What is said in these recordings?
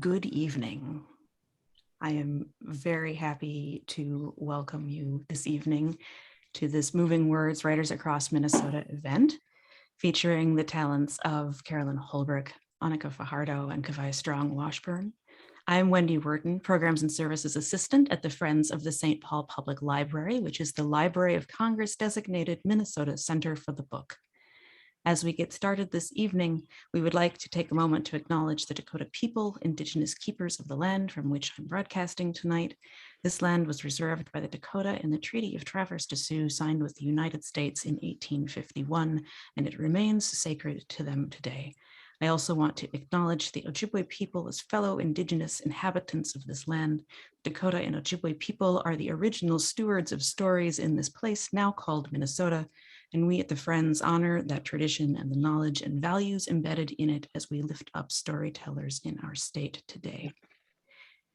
good evening. I am very happy to welcome you this evening to this Moving Words Writers Across Minnesota event featuring the talents of Carolyn Holbrook, Anika Fajardo, and Kawai Strong Washburn. I'm Wendy Wharton, Programs and Services Assistant at the Friends of the St. Paul Public Library, which is the Library of Congress designated Minnesota Center for the Book. As we get started this evening, we would like to take a moment to acknowledge the Dakota people, Indigenous keepers of the land from which I'm broadcasting tonight. This land was reserved by the Dakota in the Treaty of Traverse des Sioux signed with the United States in 1851, and it remains sacred to them today. I also want to acknowledge the Ojibwe people as fellow Indigenous inhabitants of this land. Dakota and Ojibwe people are the original stewards of stories in this place now called Minnesota, and we at the Friends honor that tradition and the knowledge and values embedded in it as we lift up storytellers in our state today.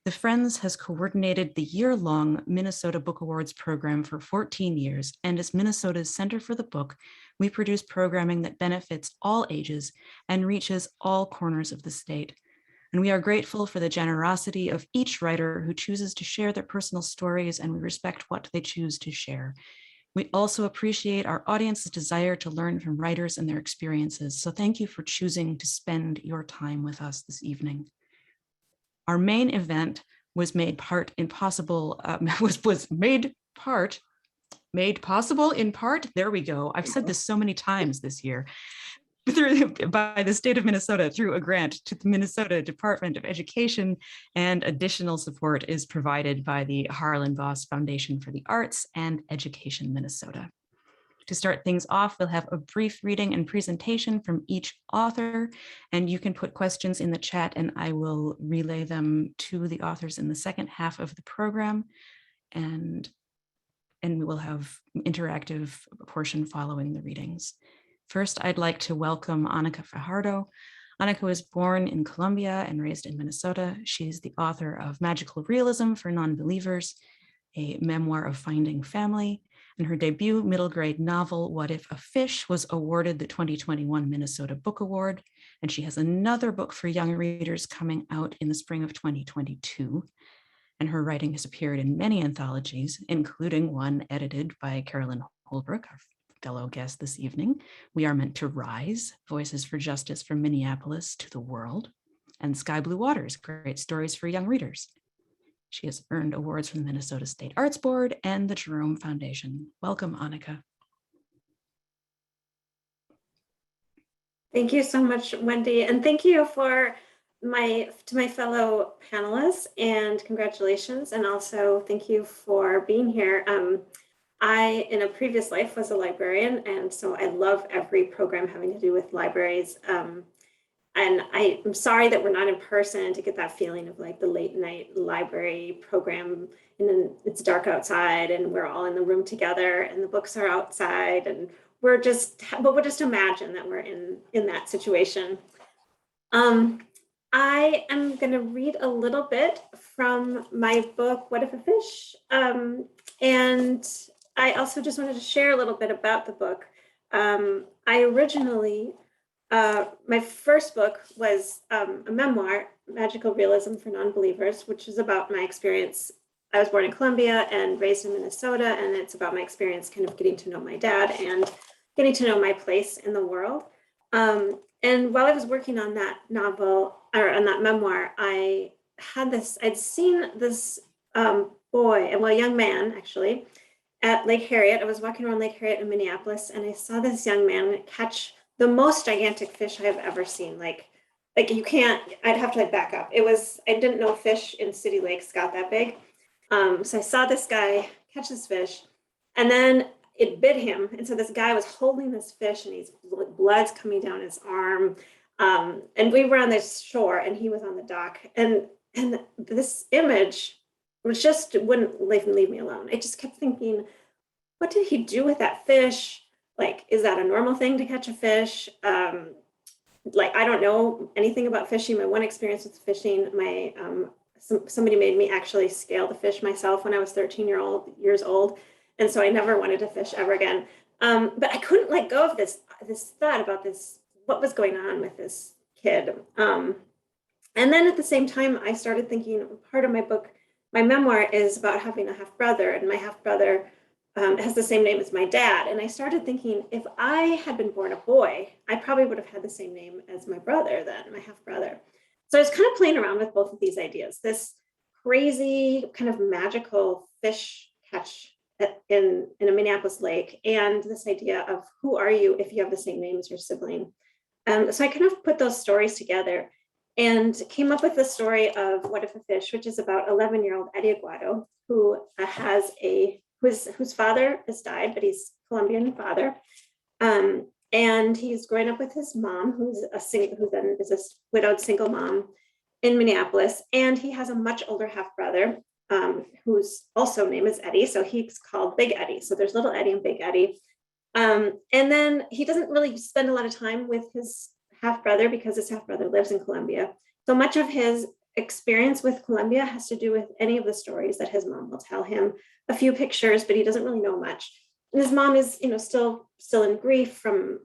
The Friends has coordinated the year-long Minnesota Book Awards program for 14 years, and as Minnesota's Center for the Book, we produce programming that benefits all ages and reaches all corners of the state. And we are grateful for the generosity of each writer who chooses to share their personal stories, and we respect what they choose to share. We also appreciate our audience's desire to learn from writers and their experiences. So thank you for choosing to spend your time with us this evening. Our main event was made possible in part, there we go. I've said this so many times this year, by the state of Minnesota through a grant to the Minnesota Department of Education, and additional support is provided by the Harlan Foundation for the Arts and Education Minnesota. To start things off, we'll have a brief reading and presentation from each author, and you can put questions in the chat and I will relay them to the authors in the second half of the program, and we will have an interactive portion following the readings. First, I'd like to welcome Anika Fajardo. Anika was born in Columbia and raised in Minnesota. She's the author of Magical Realism for Non-Believers, a memoir of finding family, and her debut middle grade novel, What If a Fish, was awarded the 2021 Minnesota Book Award. And she has another book for young readers coming out in the spring of 2022. And her writing has appeared in many anthologies, including one edited by Carolyn Holbrook, our fellow guest this evening, We Are Meant to Rise, Voices for Justice from Minneapolis to the World, and Sky Blue Waters, Great Stories for Young Readers. She has earned awards from the Minnesota State Arts Board and the Jerome Foundation. Welcome, Anika. Thank you so much, Wendy, and thank you to my fellow panelists, and congratulations, and also thank you for being here. I, in a previous life, was a librarian, and so I love every program having to do with libraries. And I'm sorry that we're not in person to get that feeling of like the late night library program, and then it's dark outside and we're all in the room together and the books are outside, and we'll just imagine that we're in that situation. I am going to read a little bit from my book, What If a Fish? And I also just wanted to share a little bit about the book. I originally, my first book was a memoir, Magical Realism for Non-Believers, which is about my experience. I was born in Columbia and raised in Minnesota, and it's about my experience kind of getting to know my dad and getting to know my place in the world. And while I was working on that novel, or on that memoir, I'd seen this young man actually, at Lake Harriet. I was walking around Lake Harriet in Minneapolis, and I saw this young man catch the most gigantic fish I have ever seen. Like you can't, I'd have to like back up. I didn't know fish in city lakes got that big. So I saw this guy catch this fish, and then it bit him. And so this guy was holding this fish, and blood's coming down his arm. And we were on this shore, and he was on the dock. And this image was just wouldn't leave me alone. I just kept thinking, what did he do with that fish? Like, is that a normal thing to catch a fish? Like, I don't know anything about fishing. My one experience with fishing, somebody made me actually scale the fish myself when I was 13 years old. And so I never wanted to fish ever again. But I couldn't let go of this thought about what was going on with this kid. And then at the same time, I started thinking, part of my book, my memoir, is about having a half brother, and my half brother has the same name as my dad. And I started thinking, if I had been born a boy, I probably would have had the same name as my brother then, my half brother. So I was kind of playing around with both of these ideas, this crazy kind of magical fish catch in a Minneapolis lake, and this idea of who are you if you have the same name as your sibling. So I kind of put those stories together and came up with the story of What If a Fish, which is about 11-year-old Eddie Aguado, who whose father has died, but he's Colombian father. And he's growing up with his mom, who then is a widowed single mom in Minneapolis. And he has a much older half brother, whose also name is Eddie. So he's called Big Eddie. So there's little Eddie and Big Eddie. And then he doesn't really spend a lot of time with his half brother because his half brother lives in Colombia. So much of his experience with Colombia has to do with any of the stories that his mom will tell him, a few pictures, but he doesn't really know much. And his mom is, still in grief from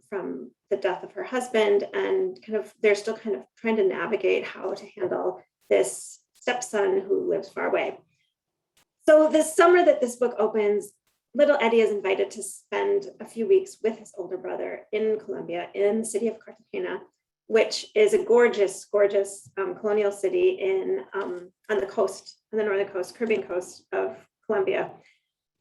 the death of her husband, and they're still kind of trying to navigate how to handle this stepson who lives far away. So this summer that this book opens, little Eddie is invited to spend a few weeks with his older brother in Colombia, in the city of Cartagena, which is a gorgeous, gorgeous colonial city on the coast, on the northern coast, Caribbean coast of Colombia.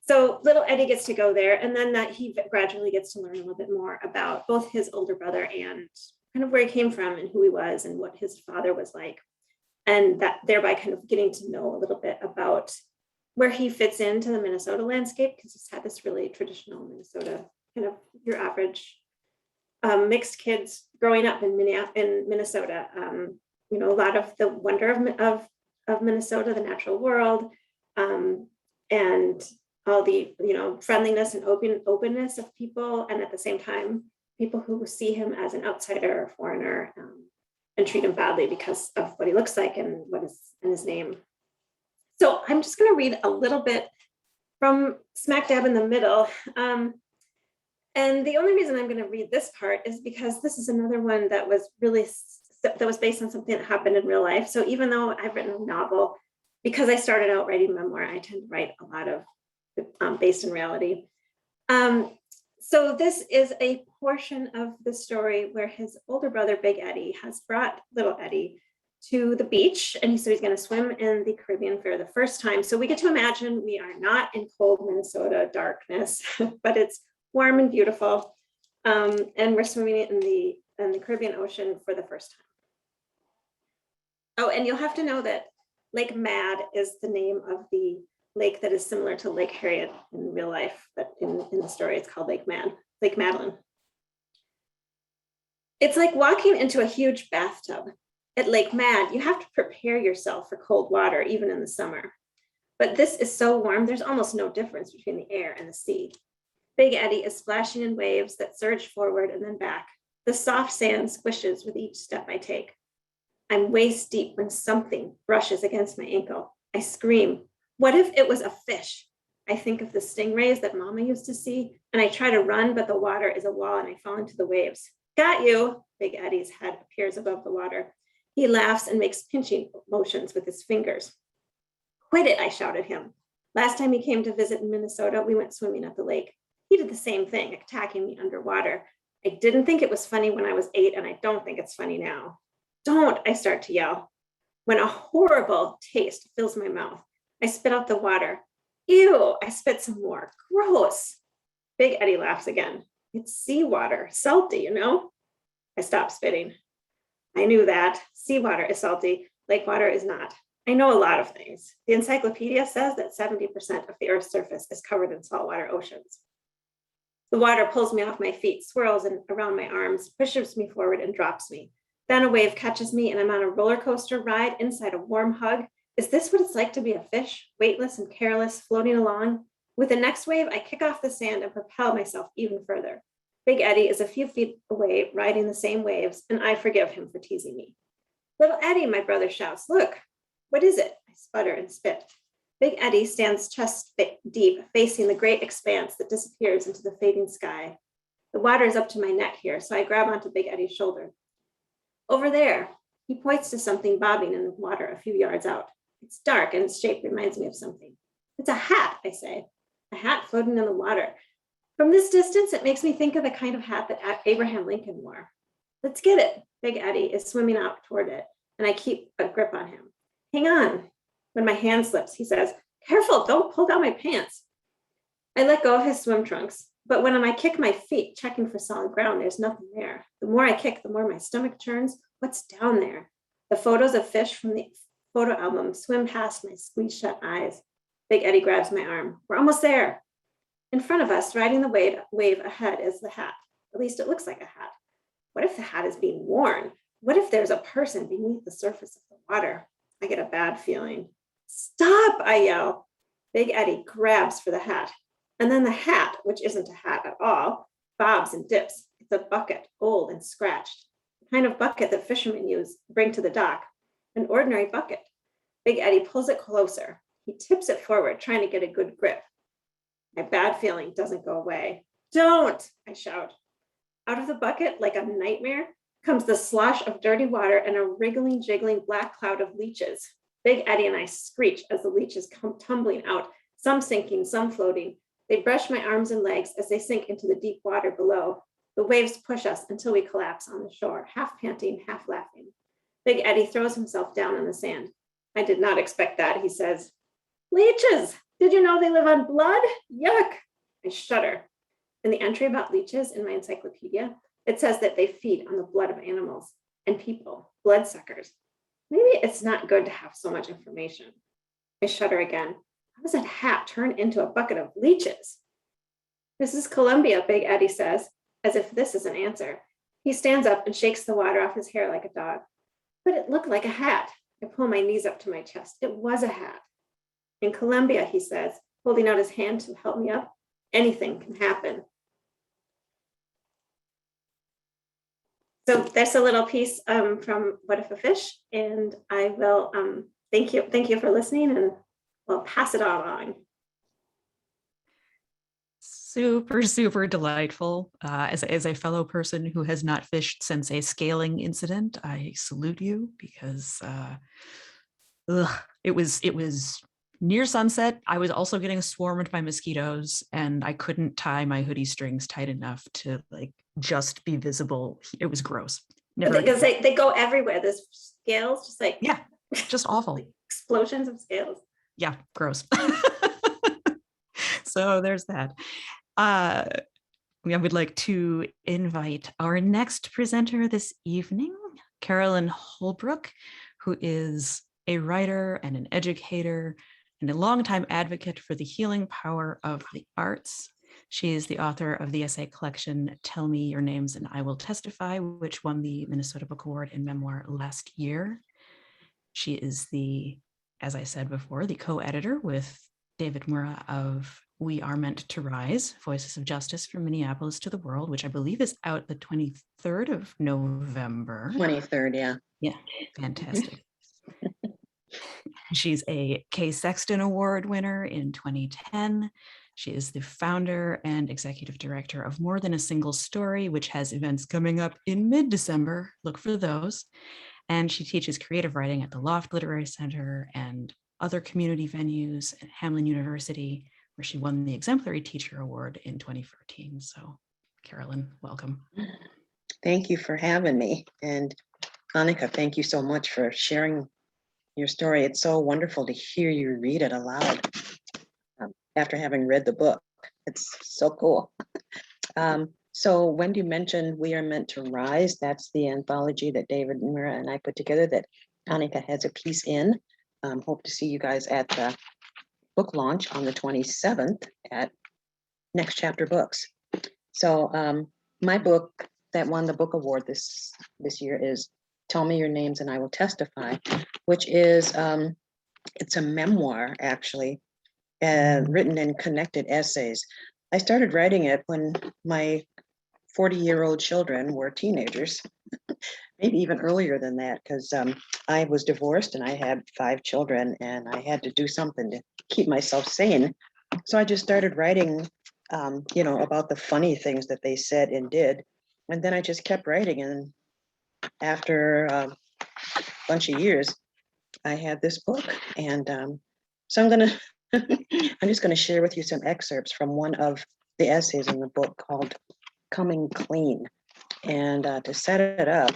So little Eddie gets to go there, and then that he gradually gets to learn a little bit more about both his older brother and kind of where he came from and who he was and what his father was like, and that thereby kind of getting to know a little bit about where he fits into the Minnesota landscape, because he's had this really traditional Minnesota, kind of your average mixed kids growing up in Minnesota. A lot of the wonder of Minnesota, the natural world, and all the friendliness and openness of people, and at the same time, people who see him as an outsider or foreigner, and treat him badly because of what he looks like and his name. So I'm just going to read a little bit from smack dab in the middle. And the only reason I'm going to read this part is because this is another one that was based on something that happened in real life. So even though I've written a novel, because I started out writing memoir, I tend to write a lot of based in reality. So this is a portion of the story where his older brother, Big Eddie, has brought little Eddie to the beach, and so he's going to swim in the Caribbean for the first time. So we get to imagine we are not in cold Minnesota darkness, but it's warm and beautiful, and we're swimming in the Caribbean Ocean for the first time. Oh, and you'll have to know that Lake Mad is the name of the lake that is similar to Lake Harriet in real life, but in the story it's called Lake Madeline. It's like walking into a huge bathtub. At Lake Mad, you have to prepare yourself for cold water, even in the summer. But this is so warm, there's almost no difference between the air and the sea. Big Eddie is splashing in waves that surge forward and then back. The soft sand squishes with each step I take. I'm waist deep when something brushes against my ankle. I scream, what if it was a fish? I think of the stingrays that Mama used to see, and I try to run, but the water is a wall and I fall into the waves. Got you! Big Eddie's head appears above the water. He laughs and makes pinching motions with his fingers. Quit it, I shout at him. Last time he came to visit in Minnesota, we went swimming at the lake. He did the same thing, attacking me underwater. I didn't think it was funny when I was 8, and I don't think it's funny now. Don't, I start to yell. When a horrible taste fills my mouth, I spit out the water. Ew, I spit some more. Gross. Big Eddie laughs again. It's seawater, salty, I stop spitting. I knew that. Seawater is salty, lake water is not. I know a lot of things. The encyclopedia says that 70% of the Earth's surface is covered in saltwater oceans. The water pulls me off my feet, swirls around my arms, pushes me forward and drops me. Then a wave catches me and I'm on a roller coaster ride inside a warm hug. Is this what it's like to be a fish, weightless and careless, floating along? With the next wave, I kick off the sand and propel myself even further. Big Eddie is a few feet away, riding the same waves, and I forgive him for teasing me. Little Eddie, my brother shouts, look, what is it? I sputter and spit. Big Eddie stands chest deep, facing the great expanse that disappears into the fading sky. The water is up to my neck here, so I grab onto Big Eddie's shoulder. Over there, He points to something bobbing in the water a few yards out. It's dark and its shape reminds me of something. It's a hat, I say. A hat floating in the water. From this distance, it makes me think of the kind of hat that Abraham Lincoln wore. Let's get it. Big Eddie is swimming out toward it, and I keep a grip on him. Hang on. When my hand slips, he says, careful, don't pull down my pants. I let go of his swim trunks, but when I kick my feet, checking for solid ground, there's nothing there. The more I kick, the more my stomach turns. What's down there? The photos of fish from the photo album swim past my squeezed shut eyes. Big Eddie grabs my arm. We're almost there. In front of us, riding the wave ahead, is the hat. At least it looks like a hat. What if the hat is being worn? What if there's a person beneath the surface of the water? I get a bad feeling. Stop, I yell. Big Eddie grabs for the hat. And then the hat, which isn't a hat at all, bobs and dips. It's a bucket, old and scratched. The kind of bucket that fishermen bring to the dock. An ordinary bucket. Big Eddie pulls it closer. He tips it forward, trying to get a good grip. My bad feeling doesn't go away. Don't, I shout. Out of the bucket, like a nightmare, comes the slosh of dirty water and a wriggling, jiggling black cloud of leeches. Big Eddie and I screech as the leeches come tumbling out, some sinking, some floating. They brush my arms and legs as they sink into the deep water below. The waves push us until we collapse on the shore, half panting, half laughing. Big Eddie throws himself down on the sand. I did not expect that, he says. Leeches! Did you know they live on blood? Yuck! I shudder. In the entry about leeches in my encyclopedia, it says that they feed on the blood of animals and people, bloodsuckers. Maybe it's not good to have so much information. I shudder again. How does that hat turn into a bucket of leeches? This is Columbia, Big Eddie says, as if this is an answer. He stands up and shakes the water off his hair like a dog. But it looked like a hat. I pull my knees up to my chest. It was a hat. In Columbia, he says, holding out his hand to help me up, anything can happen. So there's a little piece from What If a Fish, and I will thank you for listening, and we'll pass it all on. Super, super delightful. As a fellow person who has not fished since a scaling incident, I salute you because it was near sunset. I was also getting swarmed by mosquitoes, and I couldn't tie my hoodie strings tight enough to just be visible. It was gross. Never because they go everywhere. There's scales, just yeah, just awful. Explosions of scales. Yeah, gross. So there's that. I would like to invite our next presenter this evening, Carolyn Holbrook, who is a writer and an educator and a longtime advocate for the healing power of the arts. She is the author of the essay collection, Tell Me Your Names and I Will Testify, which won the Minnesota Book Award in Memoir last year. She is as I said before, the co-editor with David Murrah of We Are Meant to Rise, Voices of Justice from Minneapolis to the World, which I believe is out the 23rd of November. 23rd, yeah. Yeah, fantastic. She's a Kay Sexton Award winner in 2010. She is the founder and executive director of More Than a Single Story, which has events coming up in mid-December. Look for those. And she teaches creative writing at the Loft Literary Center and other community venues at Hamline University, where she won the Exemplary Teacher Award in 2013. So, Carolyn, welcome. Thank you for having me. And Anika, thank you so much for sharing your story. It's so wonderful to hear you read it aloud after having read the book. It's so cool. So Wendy mentioned We Are Meant to Rise. That's the anthology that David Murrah and I put together that Anika has a piece in. Hope to see you guys at the book launch on the 27th at Next Chapter Books. So my book that won the book award this year is Tell Me Your Names and I Will Testify, which is it's a memoir actually, written in connected essays. I started writing it when my 40-year-old children were teenagers, maybe even earlier than that, because I was divorced and I had 5 children and I had to do something to keep myself sane. So I just started writing, about the funny things that they said and did. And then I just kept writing. And after bunch of years, I had this book. And so I'm gonna, I'm just gonna share with you some excerpts from one of the essays in the book called Coming Clean. And to set it up,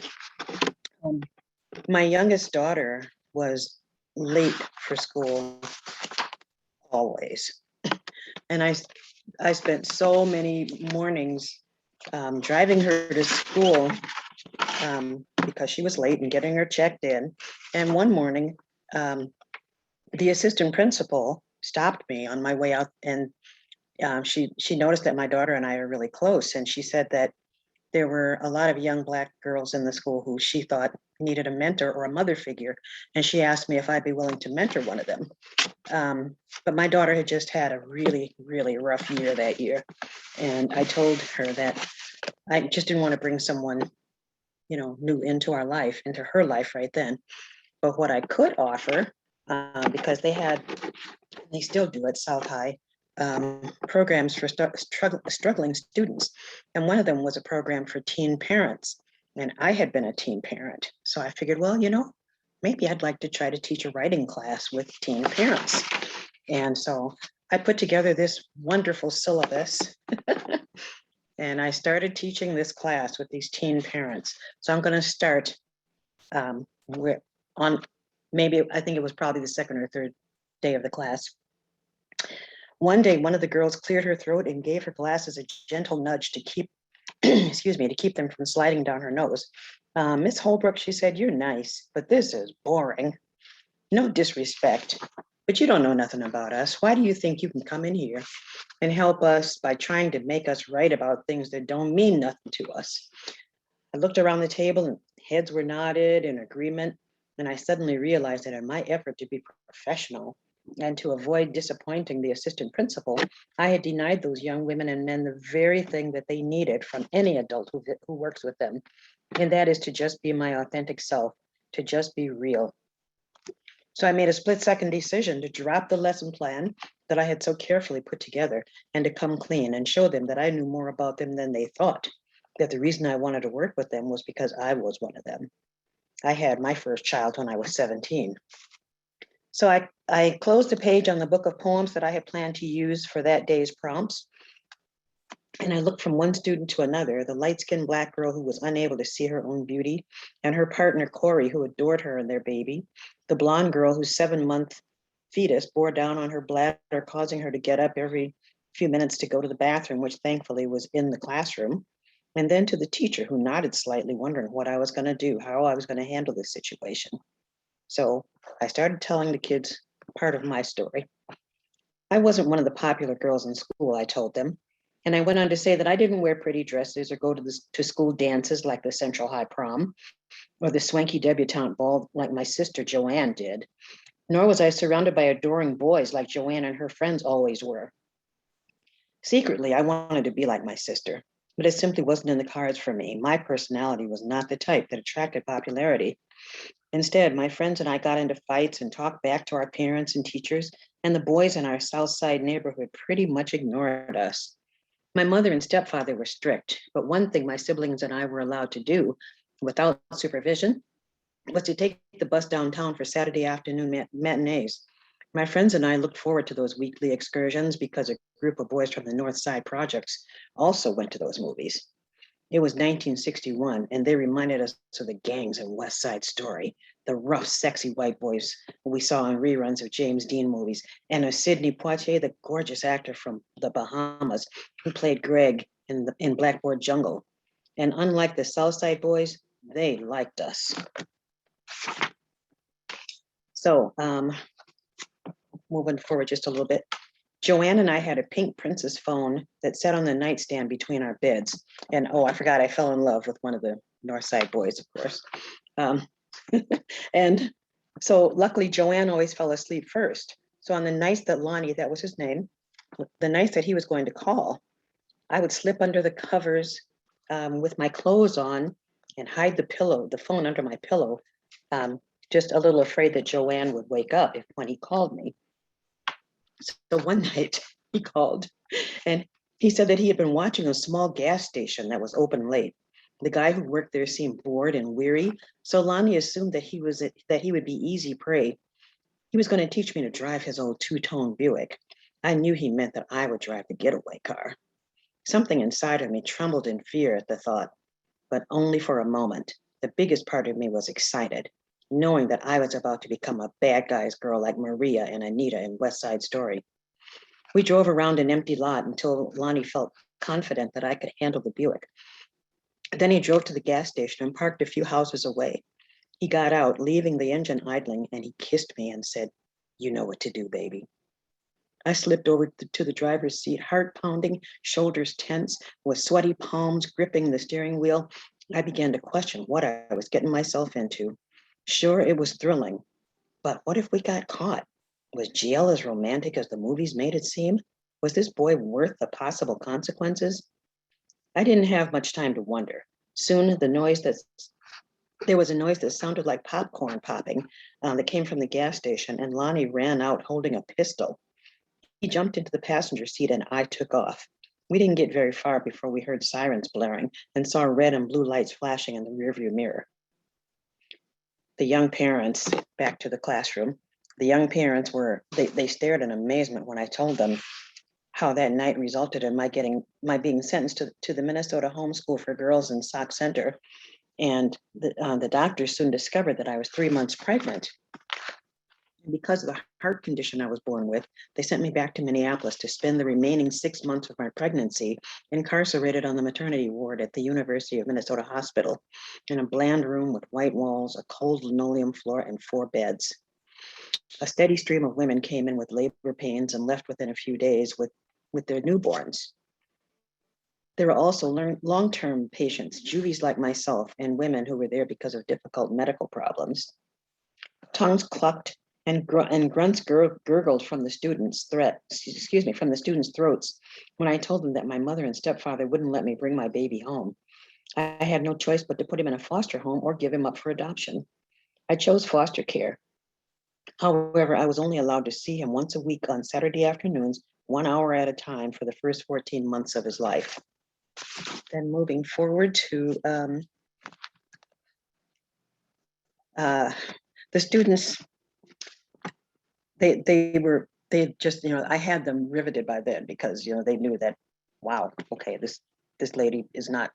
my youngest daughter was late for school always. And I spent so many mornings driving her to school because she was late and getting her checked in. And one morning, the assistant principal stopped me on my way out, and she noticed that my daughter and I are really close. And she said that there were a lot of young Black girls in the school who she thought needed a mentor or a mother figure. And she asked me if I'd be willing to mentor one of them. But my daughter had just had a really, really rough year that year. And I told her that I just didn't want to bring someone, new into our life, into her life right then. But what I could offer, because they still do at South High, programs for struggling students. And one of them was a program for teen parents. And I had been a teen parent. So I figured, well, maybe I'd like to try to teach a writing class with teen parents. And so I put together this wonderful syllabus and I started teaching this class with these teen parents. So I'm going to start I think it was probably the second or third day of the class. One day, one of the girls cleared her throat and gave her glasses a gentle nudge to keep, to keep them from sliding down her nose. Miss Holbrook, she said, "You're nice, but this is boring. No disrespect, but you don't know nothing about us. Why do you think you can come in here and help us by trying to make us write about things that don't mean nothing to us?" I looked around the table and heads were nodded in agreement. And I suddenly realized that in my effort to be professional and to avoid disappointing the assistant principal, I had denied those young women and men the very thing that they needed from any adult who works with them. And that is to just be my authentic self, to just be real. So I made a split-second decision to drop the lesson plan that I had so carefully put together and to come clean and show them that I knew more about them than they thought, that the reason I wanted to work with them was because I was one of them. I had my first child when I was 17. So I closed the page on the book of poems that I had planned to use for that day's prompts. And I looked from one student to another, the light-skinned Black girl who was unable to see her own beauty, and her partner, Corey, who adored her and their baby, the blonde girl whose 7-month fetus bore down on her bladder, causing her to get up every few minutes to go to the bathroom, which thankfully was in the classroom, and then to the teacher who nodded slightly, wondering what I was going to do, how I was going to handle this situation. So I started telling the kids part of my story. I wasn't one of the popular girls in school, I told them. And I went on to say that I didn't wear pretty dresses or go to school dances like the Central High Prom or the swanky debutante ball like my sister Joanne did, nor was I surrounded by adoring boys like Joanne and her friends always were. Secretly, I wanted to be like my sister, but it simply wasn't in the cards for me. My personality was not the type that attracted popularity. Instead, my friends and I got into fights and talked back to our parents and teachers, and the boys in our South Side neighborhood pretty much ignored us. My mother and stepfather were strict, but one thing my siblings and I were allowed to do without supervision was to take the bus downtown for Saturday afternoon matinees. My friends and I looked forward to those weekly excursions because a group of boys from the North Side projects also went to those movies. It was 1961, and they reminded us of the gangs in West Side Story, the rough, sexy white boys we saw in reruns of James Dean movies, and of Sidney Poitier, the gorgeous actor from the Bahamas, who played Greg in Blackboard Jungle. And unlike the South Side boys, they liked us. So, moving forward just a little bit. Joanne and I had a pink Princess phone that sat on the nightstand between our beds. And I forgot, I fell in love with one of the North Side boys, of course. And so luckily Joanne always fell asleep first. So on the nights that Lonnie, that was his name, the nights that he was going to call, I would slip under the covers with my clothes on and hide the phone under my pillow, just a little afraid that Joanne would wake up when he called me. So one night he called and he said that he had been watching a small gas station that was open late. The guy who worked there seemed bored and weary, so Lonnie assumed that he would be easy prey. He was going to teach me to drive his old two-tone Buick. I knew he meant that I would drive the getaway car. Something inside of me trembled in fear at the thought, but only for a moment. The biggest part of me was excited, knowing that I was about to become a bad guy's girl like Maria and Anita in West Side Story. We drove around an empty lot until Lonnie felt confident that I could handle the Buick. Then he drove to the gas station and parked a few houses away. He got out, leaving the engine idling, and he kissed me and said, "You know what to do, baby." I slipped over to the driver's seat, heart pounding, shoulders tense, with sweaty palms gripping the steering wheel. I began to question what I was getting myself into. Sure, it was thrilling, but what if we got caught? Was jail as romantic as the movies made it seem? Was this boy worth the possible consequences? I didn't have much time to wonder. Soon, there was a noise that sounded like popcorn popping that came from the gas station, and Lonnie ran out holding a pistol. He jumped into the passenger seat and I took off. We didn't get very far before we heard sirens blaring and saw red and blue lights flashing in the rearview mirror. The young parents, back to the classroom, the young parents they stared in amazement when I told them how that night resulted in my being sentenced to the Minnesota Homeschool for Girls in Sauk Center. And the doctors soon discovered that I was 3 months pregnant. And because of the heart condition I was born with, they sent me back to Minneapolis to spend the remaining 6 months of my pregnancy incarcerated on the maternity ward at the University of Minnesota Hospital in a bland room with white walls, a cold linoleum floor, and 4 beds. A steady stream of women came in with labor pains and left within a few days with their newborns. There were also long-term patients, juvies like myself, and women who were there because of difficult medical problems. Tongues clucked and grunts gurgled from the students' throats when I told them that my mother and stepfather wouldn't let me bring my baby home. I had no choice but to put him in a foster home or give him up for adoption. I chose foster care. However, I was only allowed to see him once a week on Saturday afternoons, 1 hour at a time for the first 14 months of his life. Then moving forward to the students, they just, I had them riveted by then because, they knew that, wow, okay, this lady is not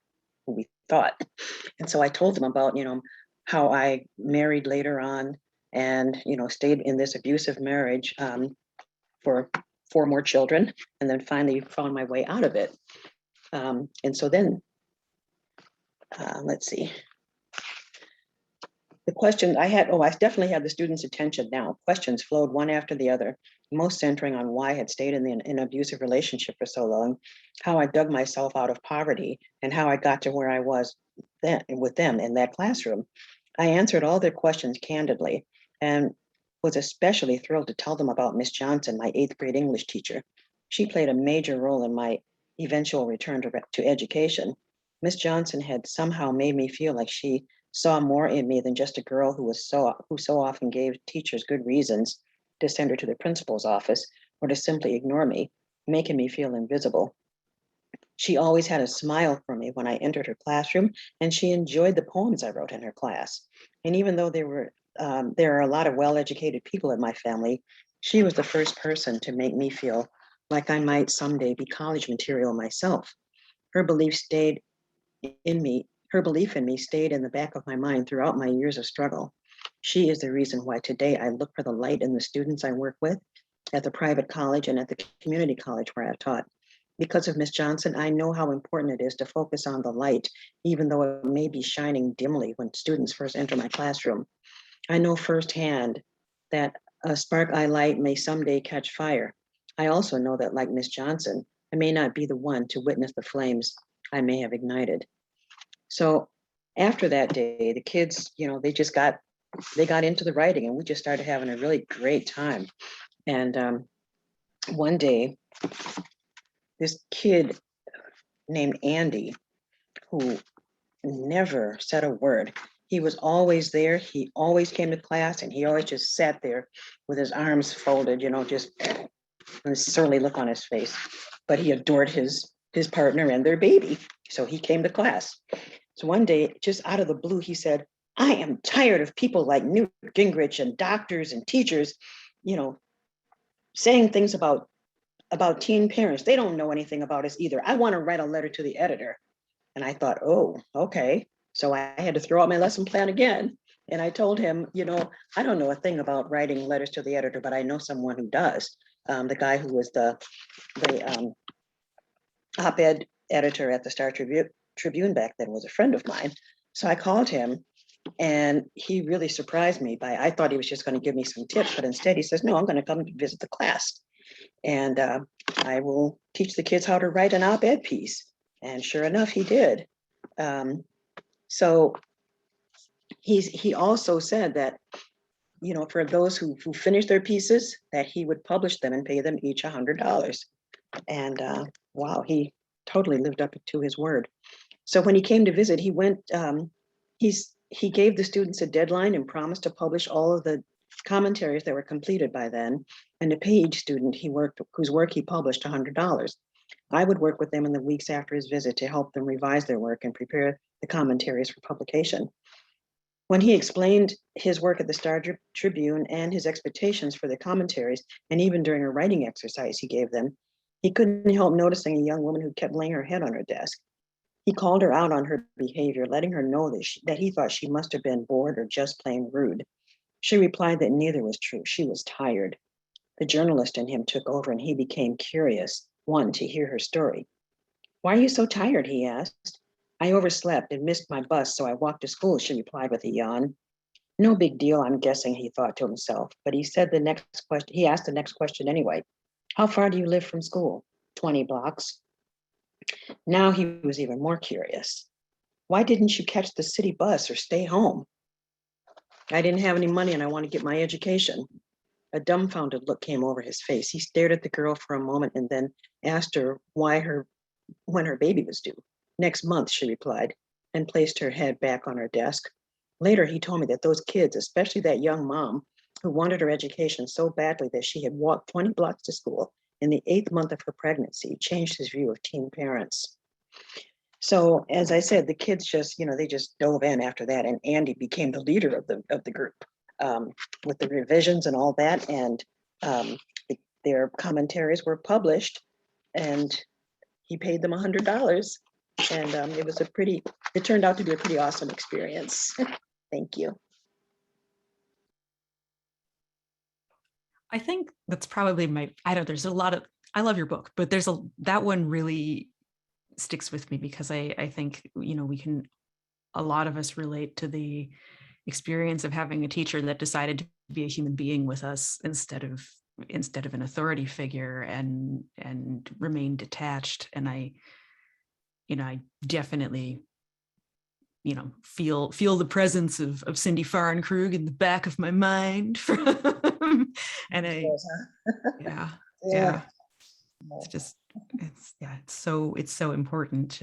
who we thought. And so I told them about, how I married later on and, stayed in this abusive marriage for 4 more children, and then finally found my way out of it. And so then, let's see. The question I definitely had the students' attention now. Questions flowed one after the other, most centering on why I had stayed in an abusive relationship for so long, how I dug myself out of poverty, and how I got to where I was then with them in that classroom. I answered all their questions candidly and was especially thrilled to tell them about Miss Johnson, my 8th grade English teacher. She played a major role in my eventual return to education. Miss Johnson had somehow made me feel like she saw more in me than just a girl who so often gave teachers good reasons to send her to the principal's office or to simply ignore me, making me feel invisible. She always had a smile for me when I entered her classroom, and she enjoyed the poems I wrote in her class. And even though there are a lot of well-educated people in my family, she was the first person to make me feel like I might someday be college material myself. Her belief in me stayed in the back of my mind throughout my years of struggle. She is the reason why today I look for the light in the students I work with at the private college and at the community college where I've taught. Because of Miss Johnson, I know how important it is to focus on the light, even though it may be shining dimly when students first enter my classroom. I know firsthand that a spark I light may someday catch fire. I also know that, like Miss Johnson, I may not be the one to witness the flames I may have ignited. So after that day, the kids, they got into the writing, and we just started having a really great time. And one day, this kid named Andy, who never said a word, he was always there. He always came to class, and he always just sat there with his arms folded, just a surly look on his face. But he adored his partner and their baby, so he came to class. So one day, just out of the blue, he said, I am tired of people like Newt Gingrich and doctors and teachers, you know, saying things about teen parents. They don't know anything about us either. I want to write a letter to the editor. And I thought, oh, okay. So I had to throw out my lesson plan again. And I told him, you know, I don't know a thing about writing letters to the editor, but I know someone who does. The guy who was the op-ed editor at the Star Tribune back then was a friend of mine. So I called him, and he really surprised me by, I thought he was just going to give me some tips, but instead he says, no, I'm going to come visit the class. And I will teach the kids how to write an op-ed piece. And sure enough, he did. So he also said that, you know, for those who finished their pieces, that he would publish them and pay them each $100. And wow, he totally lived up to his word. So when he came to visit, he went, he gave the students a deadline and promised to publish all of the commentaries that were completed by then, and to pay each student whose work he published $100. I would work with them in the weeks after his visit to help them revise their work and prepare the commentaries for publication. When he explained his work at the Star Tribune and his expectations for the commentaries, and even during a writing exercise he gave them, he couldn't help noticing a young woman who kept laying her head on her desk. He called her out on her behavior, letting her know that he thought she must have been bored or just plain rude. She replied that neither was true. She was tired. The journalist in him took over, and he became curious, wanted to hear her story. Why are you so tired? He asked. I overslept and missed my bus, so I walked to school, she replied with a yawn. No big deal, I'm guessing, he thought to himself, but he asked the next question anyway. How far do you live from school? 20 blocks. Now he was even more curious. Why didn't you catch the city bus or stay home? I didn't have any money and I want to get my education. A dumbfounded look came over his face. He stared at the girl for a moment and then asked her when her baby was due. Next month, she replied, and placed her head back on her desk. Later, he told me that those kids, especially that young mom, who wanted her education so badly that she had walked 20 blocks to school in the 8th month of her pregnancy, changed his view of teen parents. So, as I said, the kids just, they just dove in after that, and Andy became the leader of the group with the revisions and all that, and their commentaries were published, and he paid them $100. And it turned out to be a pretty awesome experience. Thank you. I think that's probably I love your book, but that one really sticks with me because I think, a lot of us relate to the experience of having a teacher that decided to be a human being with us instead of an authority figure and remain detached. And I definitely, feel the presence of Cindy Farrenkrug in the back of my mind. And yeah. It's so important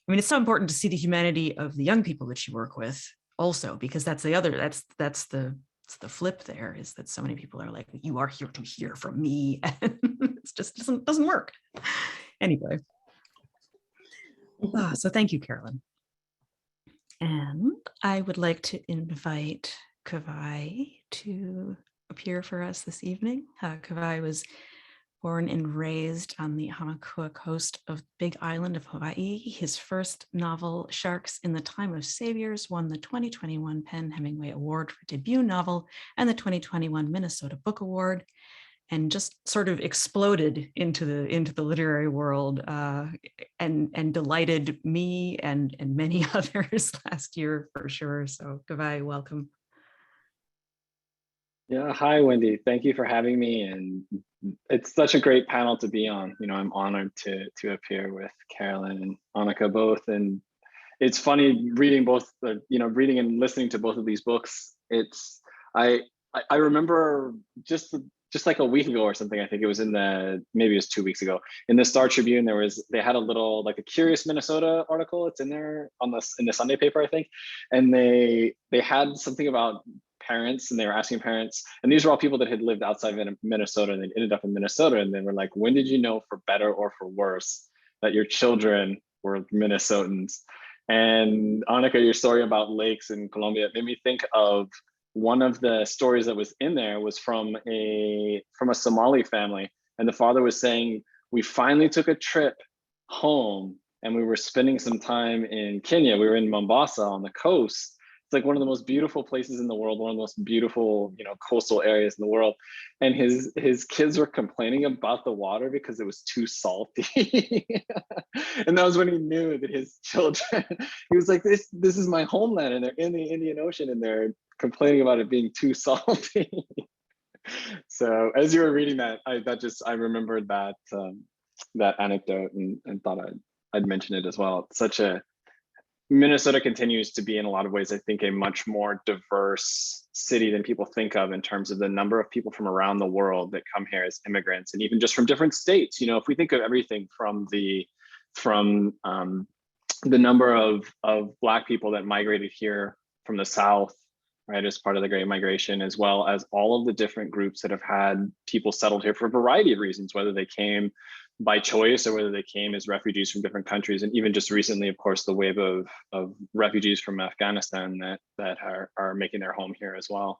it's so important to see the humanity of the young people that you work with also, because that's the flip there, is that so many people are like, you are here to hear from me, and it just doesn't work. Anyway. So thank you, Carolyn. And I would like to invite Kawai to appear for us this evening. Kawai was born and raised on the Hamakua coast of Big Island of Hawaii. His first novel, Sharks in the Time of Saviors, won the 2021 Penn Hemingway Award for debut novel and the 2021 Minnesota Book Award, and just sort of exploded into the literary world and delighted me and many others last year for sure. So Kawai, welcome. Yeah, hi Wendy. Thank you for having me, and it's such a great panel to be on. I'm honored to appear with Carolyn and Anika both, and it's funny reading both. Reading and listening to both of these books. I remember just like a week ago or something. I think it was maybe it was 2 weeks ago in the Star Tribune. They had a little like a Curious Minnesota article. It's in there in the Sunday paper, I think, and they had something about parents, and they were asking parents, and these were all people that had lived outside of Minnesota, and they ended up in Minnesota, and they were like, when did you know, for better or for worse, that your children were Minnesotans? And Anika, your story about lakes in Colombia made me think of one of the stories that was in there was from a Somali family. And the father was saying, we finally took a trip home and we were spending some time in Kenya. We were in Mombasa on the coast. It's like one of the most beautiful places in the world, one of the most beautiful, coastal areas in the world. And his kids were complaining about the water because it was too salty. And that was when he knew that his children, he was like, this is my homeland, and they're in the Indian Ocean and they're complaining about it being too salty. So as you were reading that, I remembered that that anecdote and thought I'd mention it as well. Minnesota continues to be, in a lot of ways, I think, a much more diverse city than people think of in terms of the number of people from around the world that come here as immigrants, and even just from different states. If we think of everything from the number of Black people that migrated here from the South, right, as part of the Great Migration, as well as all of the different groups that have had people settled here for a variety of reasons, whether they came by choice or whether they came as refugees from different countries. And even just recently, of course, the wave of refugees from Afghanistan that are making their home here as well.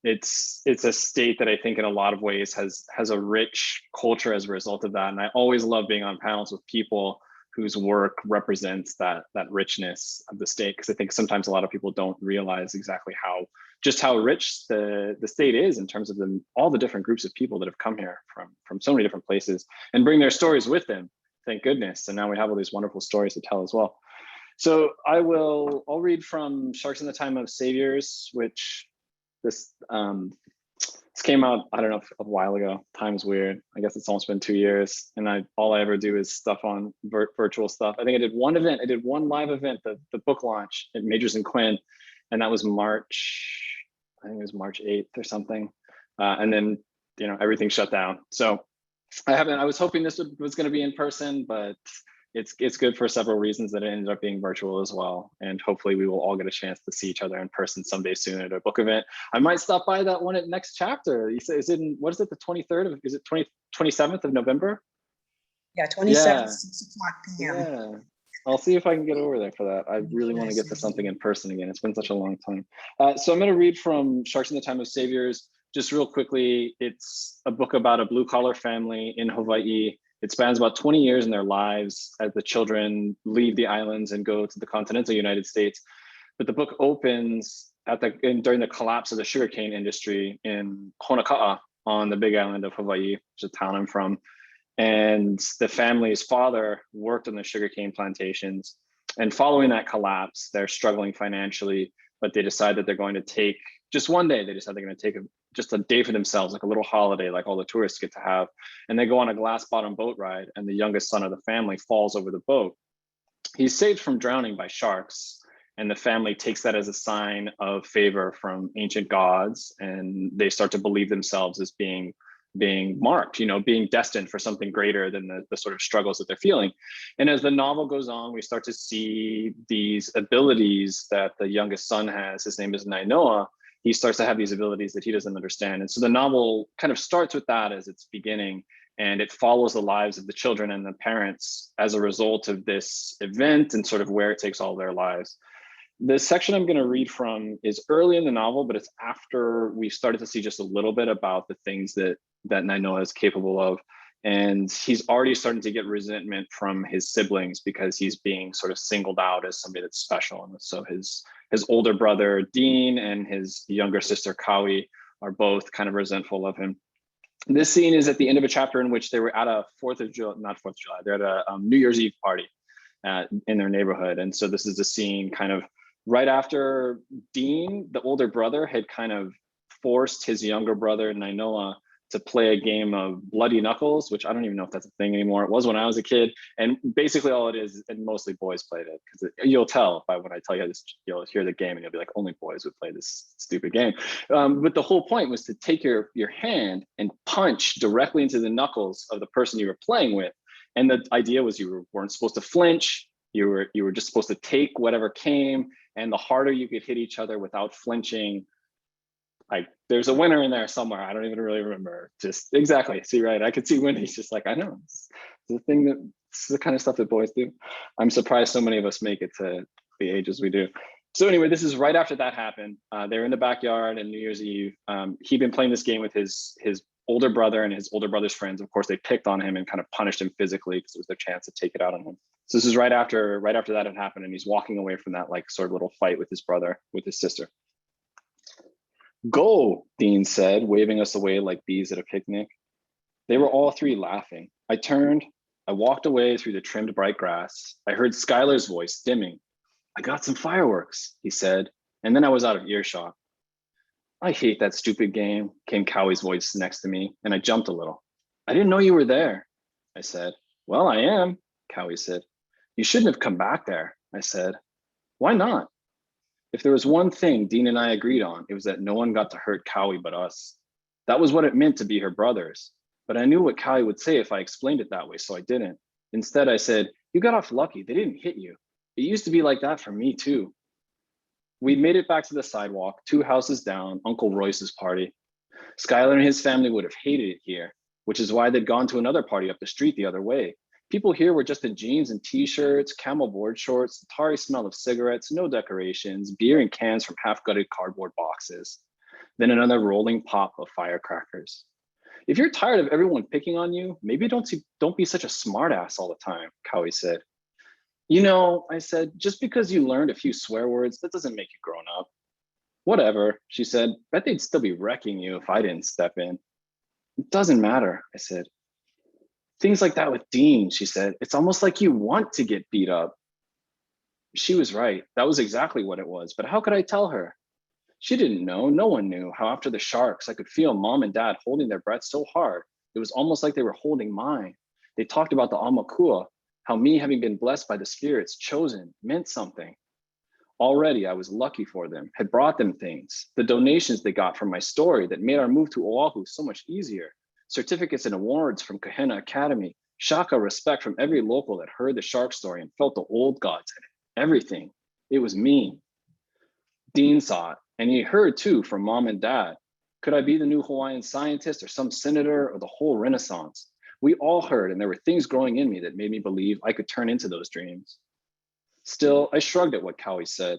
It's a state that I think in a lot of ways has a rich culture as a result of that. And I always love being on panels with people whose work represents that richness of the state, because I think sometimes a lot of people don't realize exactly how rich the state is in terms of all the different groups of people that have come here from so many different places and bring their stories with them, thank goodness. And now we have all these wonderful stories to tell as well. So I'll read from Sharks in the Time of Saviors, which this came out, I don't know, a while ago. Time's weird. I guess it's almost been 2 years, and all I ever do is stuff on virtual stuff. I think I did one event. I did one live event, the book launch at Majors and Quinn, and that was March 8th or something. And then, everything shut down. So I was hoping this was going to be in person, but it's good for several reasons that it ended up being virtual as well. And hopefully we will all get a chance to see each other in person someday soon at a book event. I might stop by that one at Next Chapter. You say, what is it, the 23rd is it 27th of November? Yeah, 27th, 6 o'clock p.m. Yeah. I'll see if I can get over there for that. I really want to get to something in person again. It's been such a long time. So I'm going to read from Sharks in the Time of Saviors. Just real quickly, it's a book about a blue-collar family in Hawaii. It spans about 20 years in their lives as the children leave the islands and go to the continental United States. But the book opens during the collapse of the sugarcane industry in Honoka'a on the Big Island of Hawaii, which is a town I'm from. And the family's father worked on the sugarcane plantations. And following that collapse, they're struggling financially, but they decide that they're going to take just one day. They decide they're going to take just a day for themselves, like a little holiday, like all the tourists get to have. And they go on a glass bottom boat ride, and the youngest son of the family falls over the boat. He's saved from drowning by sharks, and the family takes that as a sign of favor from ancient gods, and they start to believe themselves as being marked, being destined for something greater than the sort of struggles that they're feeling. And as the novel goes on, we start to see these abilities that the youngest son has. His name is Nainoa. He starts to have these abilities that he doesn't understand. And so the novel kind of starts with that as its beginning, and it follows the lives of the children and the parents as a result of this event and sort of where it takes all their lives. The section I'm going to read from is early in the novel, but it's after we started to see just a little bit about the things that Nainoa is capable of. And he's already starting to get resentment from his siblings because he's being sort of singled out as somebody that's special. And so his older brother, Dean, and his younger sister, Kawai, are both kind of resentful of him. This scene is at the end of a chapter in which they were at a they're at a New Year's Eve party in their neighborhood. And so this is a scene kind of right after Dean, the older brother, had kind of forced his younger brother, Nainoa, to play a game of Bloody Knuckles, which I don't even know if that's a thing anymore. It was when I was a kid. And basically all it is, and mostly boys played it, because you'll tell when I tell you this, you'll hear the game and you'll be like, only boys would play this stupid game. But the whole point was to take your hand and punch directly into the knuckles of the person you were playing with. And the idea was you weren't supposed to flinch. You were just supposed to take whatever came. And the harder you could hit each other without flinching, like there's a winner in there somewhere. I don't even really remember. Just exactly. See, right? I could see Wendy's just like, I know. It's the thing it's the kind of stuff that boys do. I'm surprised so many of us make it to the ages we do. So anyway, this is right after that happened. They're in the backyard on New Year's Eve. He'd been playing this game with his older brother and his older brother's friends. Of course, they picked on him and kind of punished him physically because it was their chance to take it out on him. So this is right after that had happened, and he's walking away from that like sort of little fight with his brother, with his sister. "Go," Dean said, waving us away like bees at a picnic. They were all three laughing. I turned, I walked away through the trimmed bright grass. I heard Skylar's voice dimming. "I got some fireworks," he said, and then I was out of earshot. "I hate that stupid game," came Kawai's voice next to me, and I jumped a little. "I didn't know you were there," I said. "Well, I am," Kawai said. "You shouldn't have come back there," I said. "Why not?" If there was one thing Dean and I agreed on, it was that no one got to hurt Kawai but us. That was what it meant to be her brothers. But I knew what Kawai would say if I explained it that way, so I didn't. Instead, I said, "You got off lucky. They didn't hit you. It used to be like that for me too." We'd made it back to the sidewalk, 2 houses down, Uncle Royce's party. Skylar and his family would have hated it here, which is why they'd gone to another party up the street the other way. People here were just in jeans and t-shirts, camel board shorts, the tarry smell of cigarettes, no decorations, beer and cans from half-gutted cardboard boxes. Then another rolling pop of firecrackers. "If you're tired of everyone picking on you, maybe don't be such a smartass all the time," Kawai said. "You know," I said, "just because you learned a few swear words, that doesn't make you grown up." "Whatever," she said. "Bet they'd still be wrecking you if I didn't step in." "It doesn't matter," I said. "Things like that with Dean," she said. "It's almost like you want to get beat up." She was right. That was exactly what it was. But how could I tell her? She didn't know. No one knew how after the sharks, I could feel Mom and Dad holding their breath so hard. It was almost like they were holding mine. They talked about the Amakua, how me having been blessed by the spirits, chosen, meant something. Already, I was lucky for them, had brought them things, the donations they got from my story that made our move to Oahu so much easier, certificates and awards from Kahena Academy, shaka respect from every local that heard the shark story and felt the old gods in it, everything. It was me. Dean saw it, and he heard too from Mom and Dad. Could I be the new Hawaiian scientist or some senator or the whole Renaissance? We all heard, and there were things growing in me that made me believe I could turn into those dreams. Still, I shrugged at what Kawai said.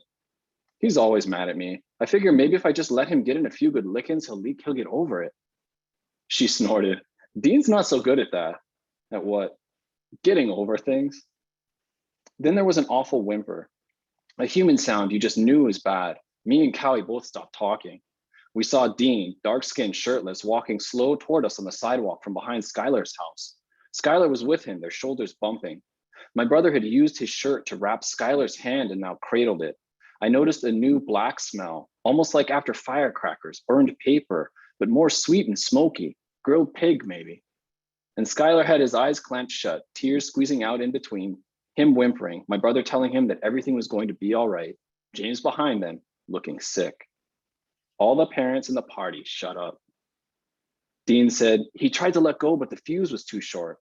He's always mad at me. I figure maybe if I just let him get in a few good lickings, he'll get over it. She snorted. Dean's not so good at that. At what? Getting over things. Then there was an awful whimper. A human sound you just knew was bad. Me and Kawai both stopped talking. We saw Dean, dark-skinned, shirtless, walking slow toward us on the sidewalk from behind Skylar's house. Skylar was with him, their shoulders bumping. My brother had used his shirt to wrap Skylar's hand and now cradled it. I noticed a new black smell, almost like after firecrackers, burned paper, but more sweet and smoky, grilled pig maybe. And Skylar had his eyes clamped shut, tears squeezing out in between, him whimpering, my brother telling him that everything was going to be all right, James behind them, looking sick. All the parents in the party shut up. Dean said, he tried to let go, but the fuse was too short.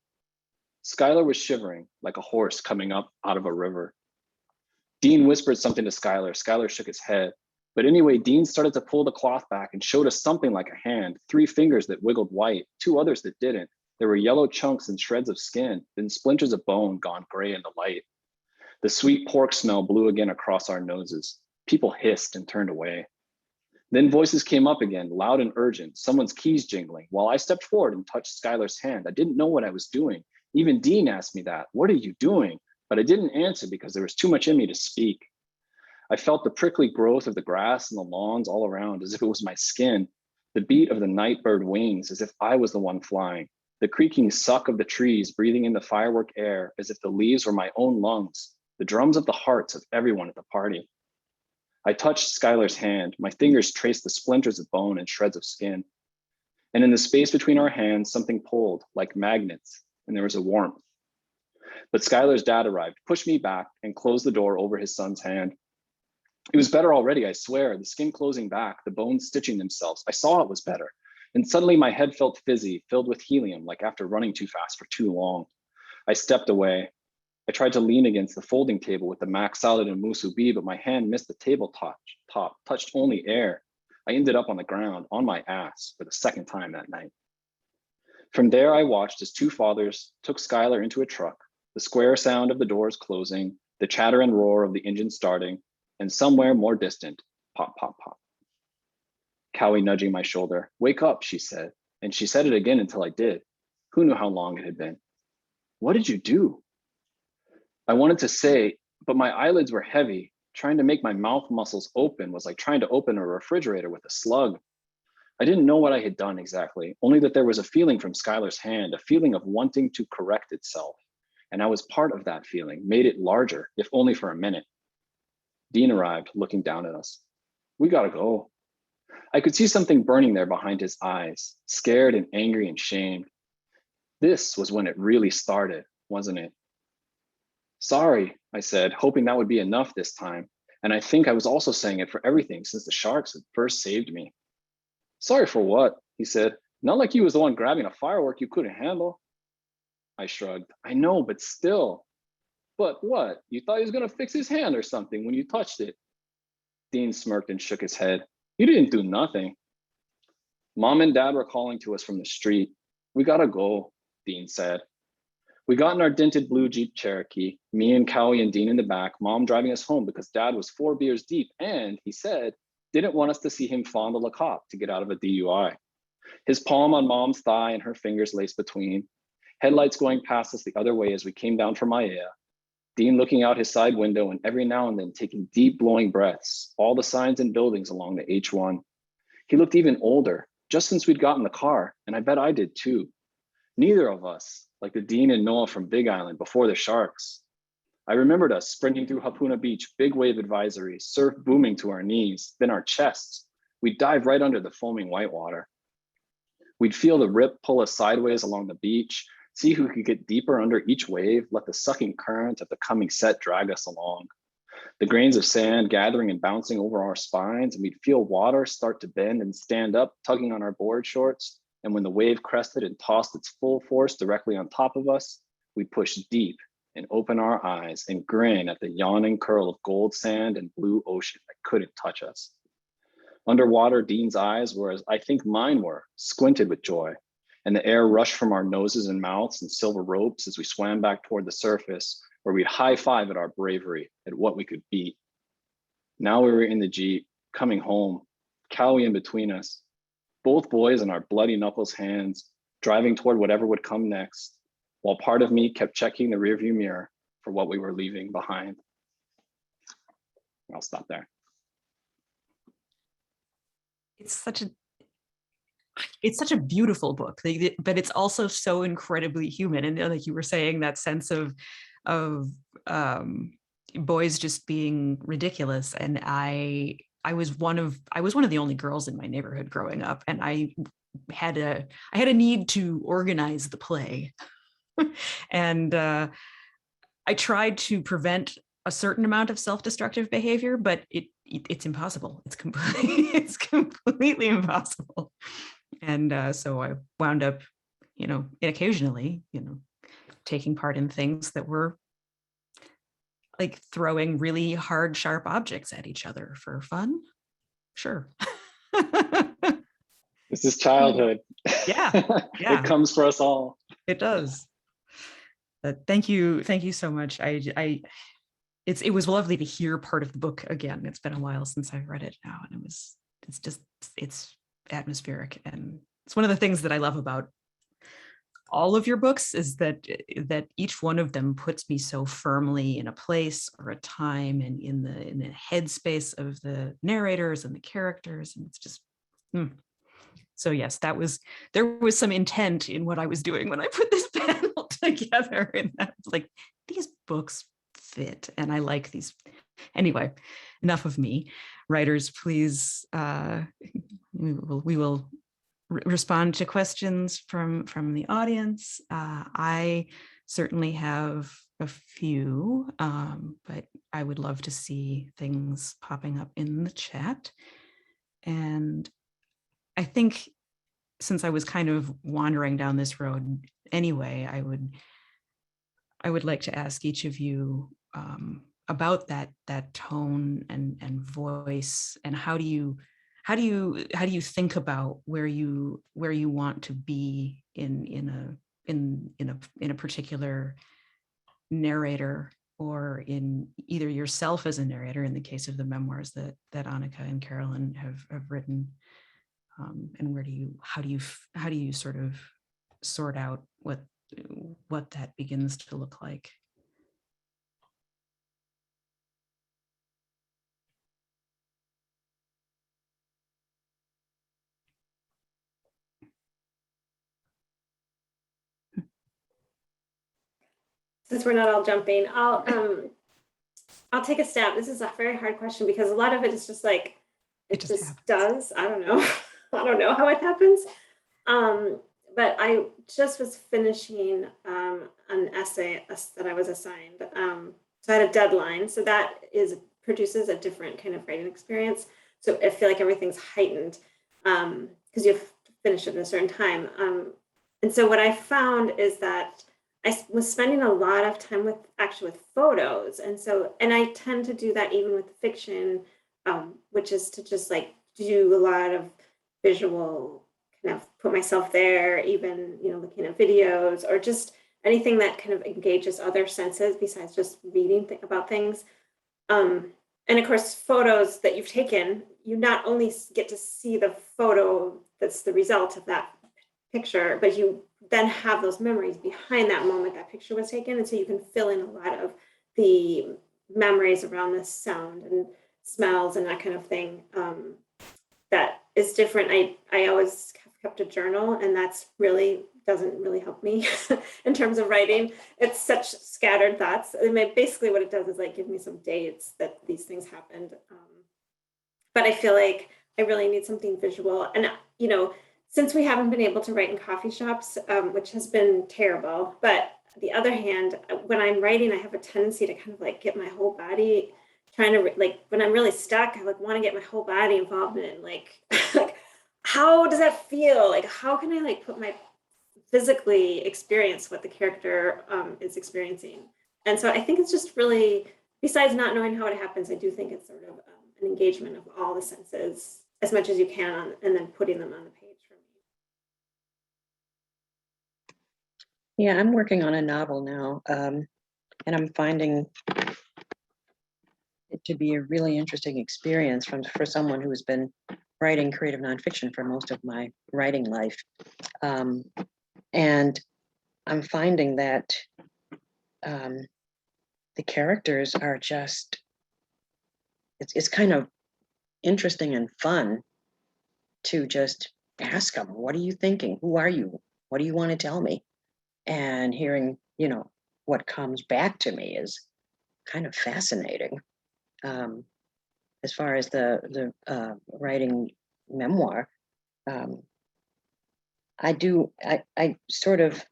Skylar was shivering like a horse coming up out of a river. Dean whispered something to Skylar. Skylar shook his head. But anyway, Dean started to pull the cloth back and showed us something like a hand, 3 fingers that wiggled white, 2 others that didn't. There were yellow chunks and shreds of skin, then splinters of bone gone gray in the light. The sweet pork smell blew again across our noses. People hissed and turned away. Then voices came up again, loud and urgent, someone's keys jingling, while I stepped forward and touched Skylar's hand. I didn't know what I was doing. Even Dean asked me that, "What are you doing?" But I didn't answer because there was too much in me to speak. I felt the prickly growth of the grass and the lawns all around as if it was my skin, the beat of the night bird wings as if I was the one flying, the creaking suck of the trees breathing in the firework air as if the leaves were my own lungs, the drums of the hearts of everyone at the party. I touched Skylar's hand. My fingers traced the splinters of bone and shreds of skin. And in the space between our hands, something pulled like magnets, and there was a warmth. But Skylar's dad arrived, pushed me back, and closed the door over his son's hand. It was better already, I swear, the skin closing back, the bones stitching themselves. I saw it was better. And suddenly my head felt fizzy, filled with helium, like after running too fast for too long. I stepped away. I tried to lean against the folding table with the mac salad and musubi, but my hand missed the table top, touched only air. I ended up on the ground, on my ass, for the second time that night. From there, I watched as 2 fathers took Skylar into a truck, the square sound of the doors closing, the chatter and roar of the engine starting, and somewhere more distant, pop, pop, pop. Kawai nudging my shoulder. Wake up, she said. And she said it again until I did. Who knew how long it had been? What did you do? I wanted to say, but my eyelids were heavy. Trying to make my mouth muscles open was like trying to open a refrigerator with a slug. I didn't know what I had done exactly, only that there was a feeling from Skylar's hand, a feeling of wanting to correct itself. And I was part of that feeling, made it larger, if only for a minute. Dean arrived, looking down at us. We gotta go. I could see something burning there behind his eyes, scared and angry and shamed. This was when it really started, wasn't it? Sorry, I said, hoping that would be enough this time. And I think I was also saying it for everything since the sharks had first saved me. Sorry for what? He said. Not like you was the one grabbing a firework you couldn't handle. I shrugged. I know, but still. But what? You thought he was gonna fix his hand or something when you touched it? Dean smirked and shook his head. You didn't do nothing. Mom and Dad were calling to us from the street. We gotta go, Dean said. We got in our dented blue Jeep Cherokee, me and Kawai and Dean in the back, Mom driving us home because Dad was 4 beers deep and, he said, didn't want us to see him fondle a cop to get out of a DUI. His palm on Mom's thigh and her fingers laced between, headlights going past us the other way as we came down from Maya. Dean looking out his side window and every now and then taking deep blowing breaths, all the signs and buildings along the H1. He looked even older, just since we'd gotten the car, and I bet I did too. Neither of us, like the Dean and Noah from Big Island before the sharks. I remembered us sprinting through Hapuna Beach, big wave advisory, surf booming to our knees, then our chests. We'd dive right under the foaming whitewater. We'd feel the rip pull us sideways along the beach, see who could get deeper under each wave, let the sucking current of the coming set drag us along. The grains of sand gathering and bouncing over our spines, and we'd feel water start to bend and stand up, tugging on our board shorts. And when the wave crested and tossed its full force directly on top of us, we'd push deep and open our eyes and grin at the yawning curl of gold sand and blue ocean that couldn't touch us. Underwater, Dean's eyes were as I think mine were, squinted with joy, and the air rushed from our noses and mouths in silver ropes as we swam back toward the surface, where we'd high five at our bravery, at what we could beat. Now we were in the Jeep, coming home, Kawai in between us, both boys in our bloody knuckles hands, driving toward whatever would come next, while part of me kept checking the rearview mirror for what we were leaving behind. I'll stop there. It's such a beautiful book, but it's also so incredibly human. And like you were saying, that sense of boys just being ridiculous. And I was one of the only girls in my neighborhood growing up, and I had a need to organize the play. And I tried to prevent a certain amount of self-destructive behavior, but it's impossible. It's completely impossible. And so I wound up, occasionally, taking part in things that were like throwing really hard, sharp objects at each other for fun. Sure. This is childhood. Yeah. It comes for us all. It does. But thank you so much. It was lovely to hear part of the book again. It's been a while since I've read it now, and it's atmospheric, and it's one of the things that I love about all of your books is that each one of them puts me so firmly in a place or a time and in the headspace of the narrators and the characters, and it's just So yes, there was some intent in what I was doing when I put this panel together, and that's like, these books fit and I like these. Anyway, enough of me. Writers, please, we will respond to questions from the audience. I certainly have a few, but I would love to see things popping up in the chat. And I think since I was kind of wandering down this road anyway, I would like to ask each of you about that tone and voice, and how do you think about where you want to be in a particular narrator or in either yourself as a narrator in the case of the memoirs that Anika and Carolyn have written, and how do you sort of sort out what that begins to look like? Since we're not all jumping, I'll take a stab. This is a very hard question because a lot of it is just like it just does. I don't know. I don't know how it happens. But I just was finishing an essay that I was assigned. So I had a deadline. So that produces a different kind of writing experience. So I feel like everything's heightened because you have to finish it at a certain time. And so what I found is that I was spending a lot of time with photos. And I tend to do that even with fiction, which is to just like do a lot of visual, kind of put myself there, even, looking at videos or just anything that kind of engages other senses besides just reading about things. And of course, photos that you've taken, you not only get to see the photo that's the result of that picture, but you then have those memories behind that moment that picture was taken. And so you can fill in a lot of the memories around the sound and smells and that kind of thing. That is different. I always have kept a journal, and that's doesn't really help me in terms of writing. It's such scattered thoughts. I mean, basically what it does is like give me some dates that these things happened. But I feel like I really need something visual. And, since we haven't been able to write in coffee shops, which has been terrible, but on the other hand, when I'm writing, I have a tendency to kind of like get my whole body trying to when I'm really stuck, I want to get my whole body involved in it. Like how does that feel? Like, how can I put my physically experience what the character is experiencing? And so I think it's just really, besides not knowing how it happens, I do think it's sort of an engagement of all the senses as much as you can, and then putting them on the page for me. Yeah, I'm working on a novel now, and I'm finding it to be a really interesting experience for someone who has been writing creative nonfiction for most of my writing life. And I'm finding that the characters are just, it's kind of interesting and fun to just ask them, what are you thinking? Who are you? What do you want to tell me? And hearing, what comes back to me is kind of fascinating. As far as the writing memoir, I sort of,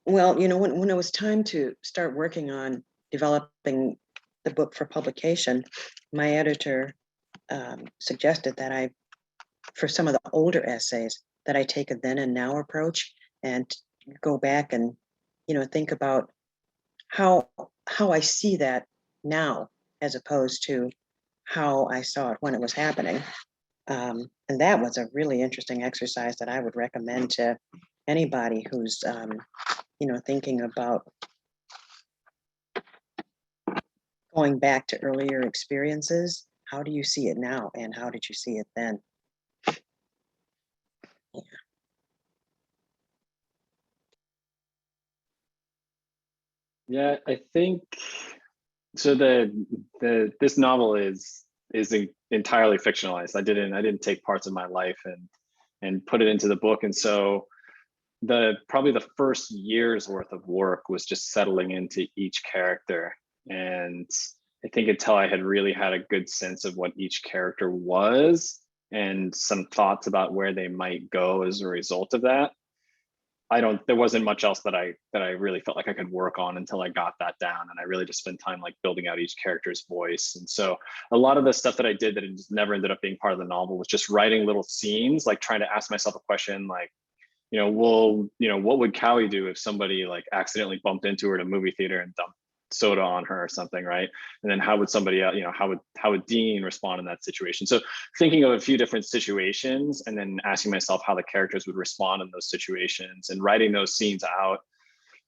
well, when it was time to start working on developing the book for publication, my editor suggested that for some of the older essays, that I take a then and now approach and go back and, think about how I see that now, as opposed to how I saw it when it was happening. And that was a really interesting exercise that I would recommend to anybody who's, thinking about going back to earlier experiences. How do you see it now, and how did you see it then? Yeah. Yeah, I think so. This novel is entirely fictionalized. I didn't take parts of my life and put it into the book, and so probably the first year's worth of work was just settling into each character. And I think until I had really had a good sense of what each character was and some thoughts about where they might go as a result of that, there wasn't much else that I really felt like I could work on until I got that down. And I really just spent time building out each character's voice. And so a lot of the stuff that I did that it just never ended up being part of the novel was just writing little scenes, trying to ask myself a question what would Kawai do if somebody accidentally bumped into her at a movie theater and dumped soda on her or something, right? And then how would somebody else, how would Dean respond in that situation? So thinking of a few different situations and then asking myself how the characters would respond in those situations and writing those scenes out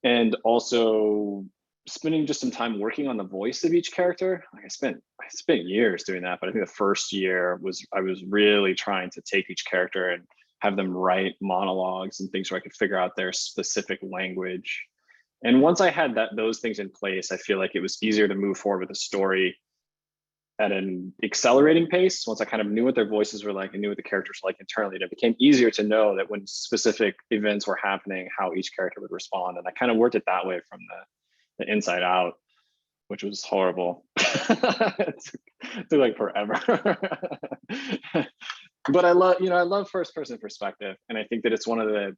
and also spending just some time working on the voice of each character. Like I spent years doing that, but I think the first year I was really trying to take each character and have them write monologues and things where I could figure out their specific language. And once I had those things in place, I feel like it was easier to move forward with the story at an accelerating pace. Once I kind of knew what their voices were like and knew what the characters were like internally, it became easier to know that when specific events were happening, how each character would respond. And I kind of worked it that way from the inside out, which was horrible. It took like forever. But I love first person perspective. And I think that it's one of the,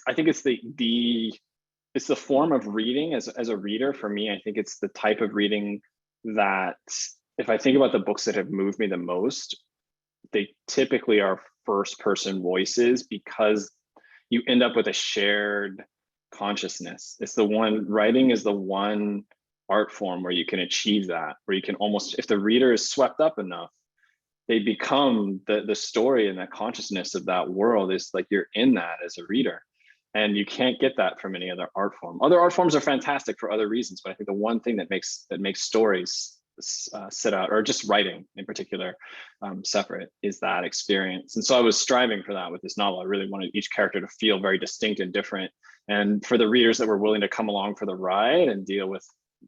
I think it's the form of reading as a reader. For me, I think it's the type of reading that, if I think about the books that have moved me the most, they typically are first person voices, because you end up with a shared consciousness. Writing is the one art form where you can achieve that, where you can almost, if the reader is swept up enough, they become the story, and that consciousness of that world is like you're in that as a reader. And you can't get that from any other art form. Other art forms are fantastic for other reasons, but I think the one thing that makes stories sit out, or just writing in particular, separate, is that experience. And so I was striving for that with this novel. I really wanted each character to feel very distinct and different. And for the readers that were willing to come along for the ride and deal with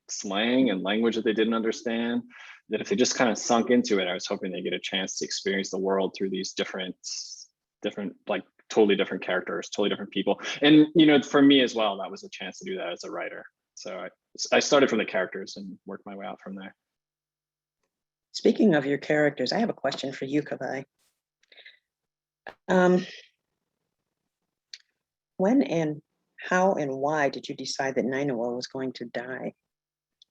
slang and language that they didn't understand, that if they just kind of sunk into it, I was hoping they get a chance to experience the world through these different, like totally different characters, totally different people. And, for me as well, that was a chance to do that as a writer. So I started from the characters and worked my way out from there. Speaking of your characters, I have a question for you, Kawai. When and how and why did you decide that Nainoa was going to die?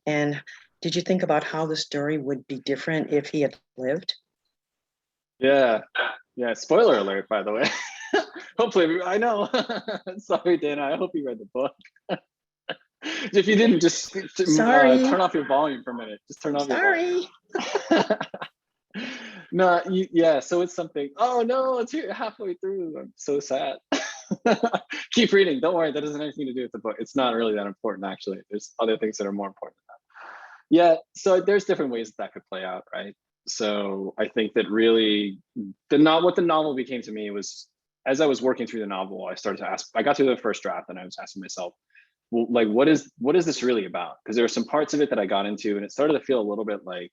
And did you think about how the story would be different if he had lived? Yeah. Spoiler alert, by the way. Hopefully, I know. Sorry, Dana. I hope you read the book. If you didn't, just turn off your volume for a minute. Just turn off your volume. No, yeah. So it's something. Oh no, it's here halfway through. I'm so sad. Keep reading. Don't worry. That doesn't have anything to do with the book. It's not really that important, actually. There's other things that are more important than that. Yeah. So there's different ways that could play out, right? So I think that really, what the novel became to me was, as I was working through the novel, I started to ask. I got through the first draft, and I was asking myself, well, like, what is this really about? Because there were some parts of it that I got into, and it started to feel a little bit like,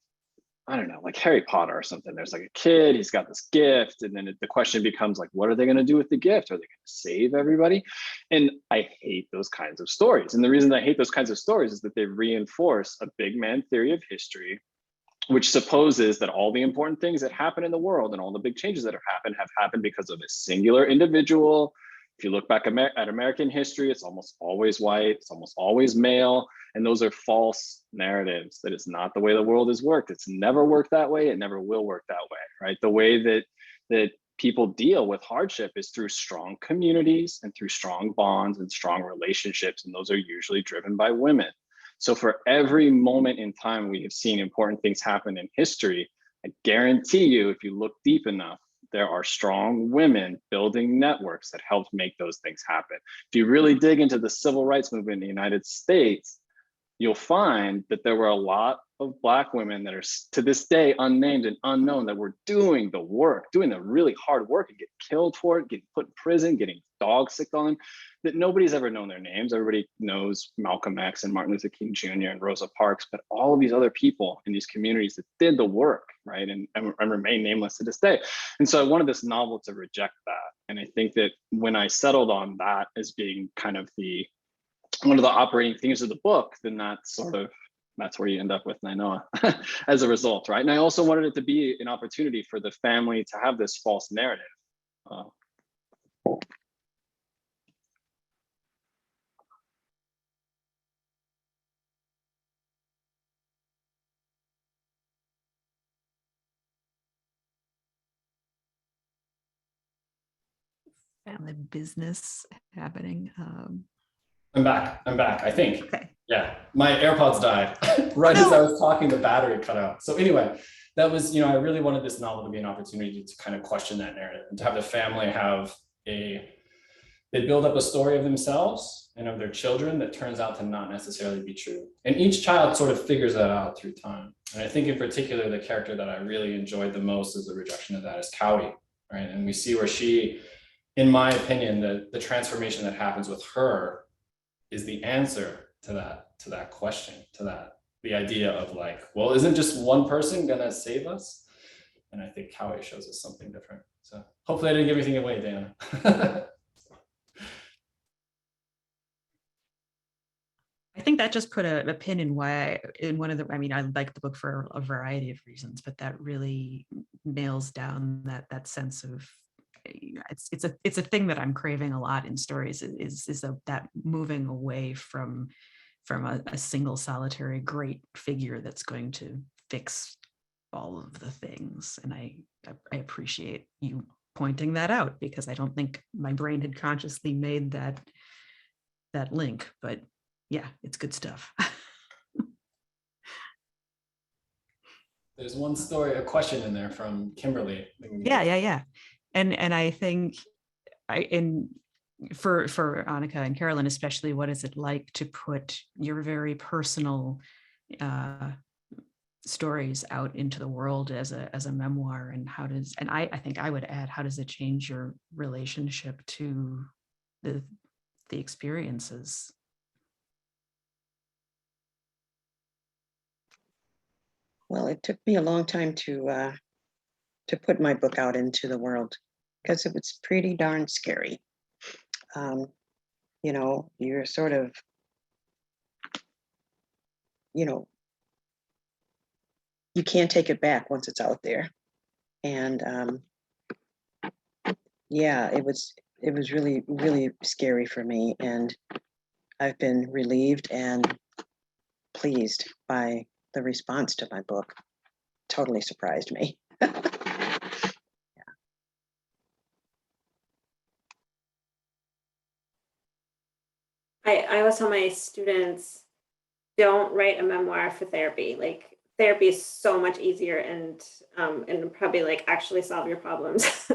I don't know, like Harry Potter or something. There's like a kid, he's got this gift, and then the question becomes like, what are they going to do with the gift? Are they going to save everybody? And I hate those kinds of stories. And the reason I hate those kinds of stories is that they reinforce a big man theory of history, which supposes that all the important things that happen in the world and all the big changes that have happened because of a singular individual. If you look back at American history, it's almost always white, it's almost always male, and those are false narratives. That it's not the way the world has worked. It's never worked that way. It never will work that way, right? The way that people deal with hardship is through strong communities and through strong bonds and strong relationships, and those are usually driven by women. So for every moment in time we have seen important things happen in history, I guarantee you, if you look deep enough, there are strong women building networks that helped make those things happen. If you really dig into the civil rights movement in the United States, you'll find that there were a lot of Black women that are to this day unnamed and unknown that were doing the work, doing the really hard work, and get killed for it, getting put in prison, getting dogs sicked on them, that nobody's ever known their names. Everybody knows Malcolm X and Martin Luther King Jr. and Rosa Parks, but all of these other people in these communities that did the work, right, and remain nameless to this day. And so I wanted this novel to reject that. And I think that when I settled on that as being kind of one of the operating themes of the book, then that's where you end up with Nainoa as a result, right? And I also wanted it to be an opportunity for the family to have this false narrative. Family business happening. I'm back, I think. Okay. Yeah, my AirPods died right as I was talking, the battery cut out. So anyway, that was, I really wanted this novel to be an opportunity to kind of question that narrative and to have the family have a they build up a story of themselves and of their children that turns out to not necessarily be true. And each child sort of figures that out through time. And I think in particular, the character that I really enjoyed the most is the rejection of that is Kawai, right? And we see where she, in my opinion, the transformation that happens with her is the answer to that question, the idea of like, well, isn't just one person gonna save us? And I think Kawai shows us something different. So hopefully I didn't give anything away, Dana. I think that just put a pin in one of the, I mean, I like the book for a variety of reasons, but that really nails down that sense of, it's a thing that I'm craving a lot in stories is that moving away from a single solitary great figure that's going to fix all of the things. And I appreciate you pointing that out, because I don't think my brain had consciously made that link, but yeah, it's good stuff. There's one story, a question in there from Kimberly. Yeah. And I think for Anika and Carolyn especially, what is it like to put your very personal stories out into the world as a memoir, and I think I would add, how does it change your relationship to the experiences? Well, it took me a long time to put my book out into the world, because it was pretty darn scary. You know, you're sort of, you know, you can't take it back once it's out there. And yeah, it was really, really scary for me. And I've been relieved and pleased by the response to my book. Totally surprised me. I always tell my students, don't write a memoir for therapy. Like, therapy is so much easier and probably like actually solve your problems.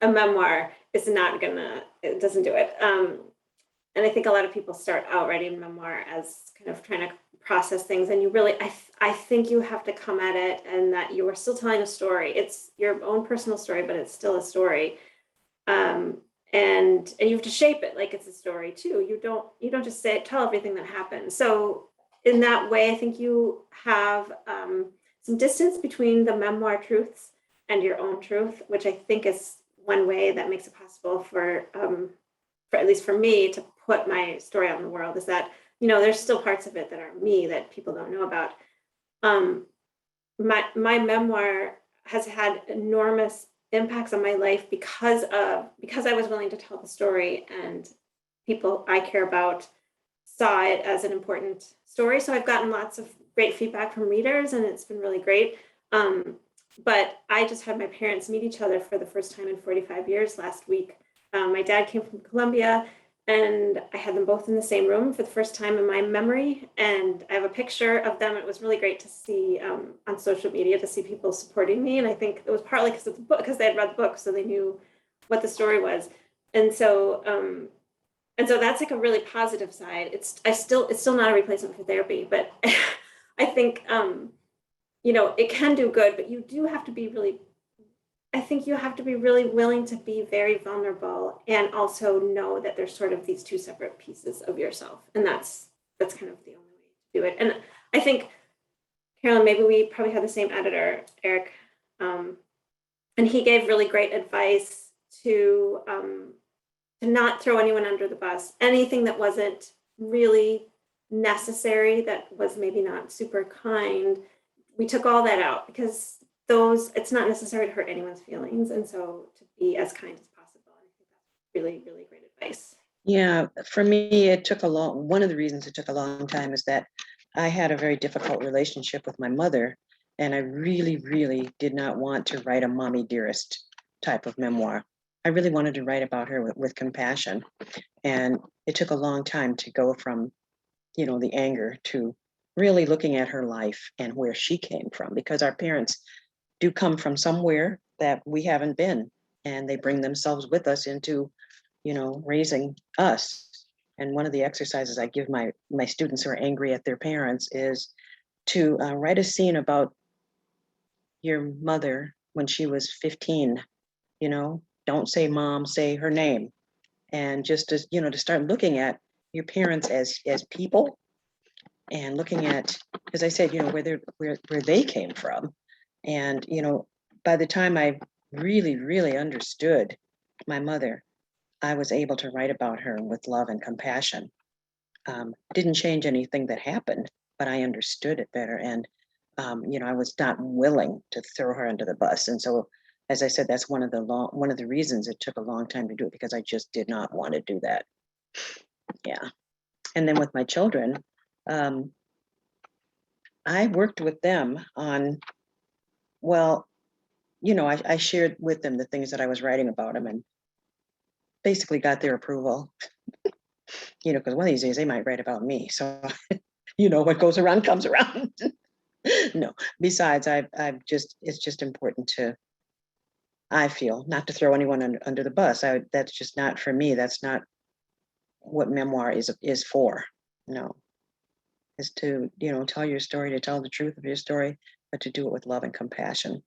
A memoir is not gonna, it doesn't do it. And I think a lot of people start out writing memoir as kind of trying to process things, and you really, I think you have to come at it and that you are still telling a story. It's your own personal story, but it's still a story. And you have to shape it like it's a story too. You don't just tell everything that happens. So in that way, I think you have some distance between the memoir truths and your own truth, which I think is one way that makes it possible for at least for me to put my story out in the world, is that, you know, there's still parts of it that are me that people don't know about. My memoir has had enormous impacts on my life because I was willing to tell the story, and people I care about saw it as an important story. So I've gotten lots of great feedback from readers, and it's been really great. But I just had my parents meet each other for the first time in 45 years last week. My dad came from Colombia, and I had them both in the same room for the first time in my memory. And I have a picture of them. It was really great to see on social media, to see people supporting me. And I think it was partly because of the book, because they had read the book, so they knew what the story was. And so that's like a really positive side. It's still not a replacement for therapy, but I think you know, it can do good, but you do have to be really, I think you have to be really willing to be very vulnerable, and also know that there's sort of these two separate pieces of yourself. And that's kind of the only way to do it. And I think, Carolyn, maybe we probably had the same editor, Eric, and he gave really great advice to not throw anyone under the bus. Anything that wasn't really necessary, that was maybe not super kind, we took all that out, because it's not necessary to hurt anyone's feelings. And so to be as kind as possible. I think that's really, really great advice. Yeah, for me, one of the reasons it took a long time is that I had a very difficult relationship with my mother, and I really, really did not want to write a mommy dearest type of memoir. I really wanted to write about her with compassion. And it took a long time to go from, you know, the anger to really looking at her life and where she came from, because our parents do come from somewhere that we haven't been, and they bring themselves with us into, raising us. And one of the exercises I give my students who are angry at their parents is to write a scene about your mother when she was 15. Don't say mom, say her name. And just to start looking at your parents as people, and looking at, as I said, where they came from. And by the time I really, really understood my mother, I was able to write about her with love and compassion. Didn't change anything that happened, but I understood it better. And I was not willing to throw her under the bus. And so, as I said, that's one of the reasons it took a long time to do it, because I just did not want to do that. Yeah. And then with my children, I worked with them on, I shared with them the things that I was writing about them, and basically got their approval, because one of these days they might write about me. So, what goes around comes around. No, besides, it's just important to, I feel, not to throw anyone under the bus. That's just not for me. That's not what memoir is for. No, is to, tell your story, to tell the truth of your story, but to do it with love and compassion.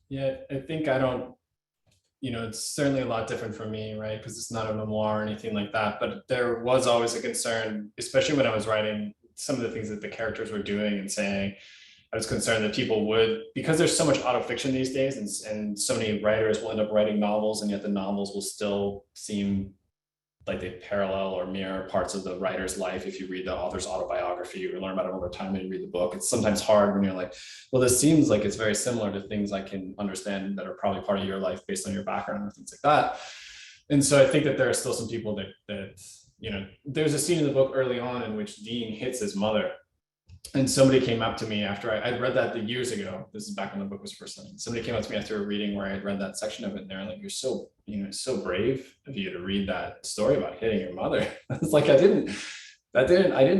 Yeah, I think it's certainly a lot different for me, right? Because it's not a memoir or anything like that. But there was always a concern, especially when I was writing some of the things that the characters were doing and saying. I was concerned that people would, because there's so much autofiction these days, and so many writers will end up writing novels, and yet the novels will still seem like they parallel or mirror parts of the writer's life. If you read the author's autobiography or learn about it over time and you read the book, it's sometimes hard when you're like, well, this seems like it's very similar to things I can understand that are probably part of your life based on your background or things like that. And so I think that there are still some people that there's a scene in the book early on in which Dean hits his mother. And somebody came up to me after I'd read that years ago. This is back when the book was first written. Somebody came up to me after a reading where I had read that section of it, and they're like, "You're so, so brave of you to read that story about hitting your mother." It's like I didn't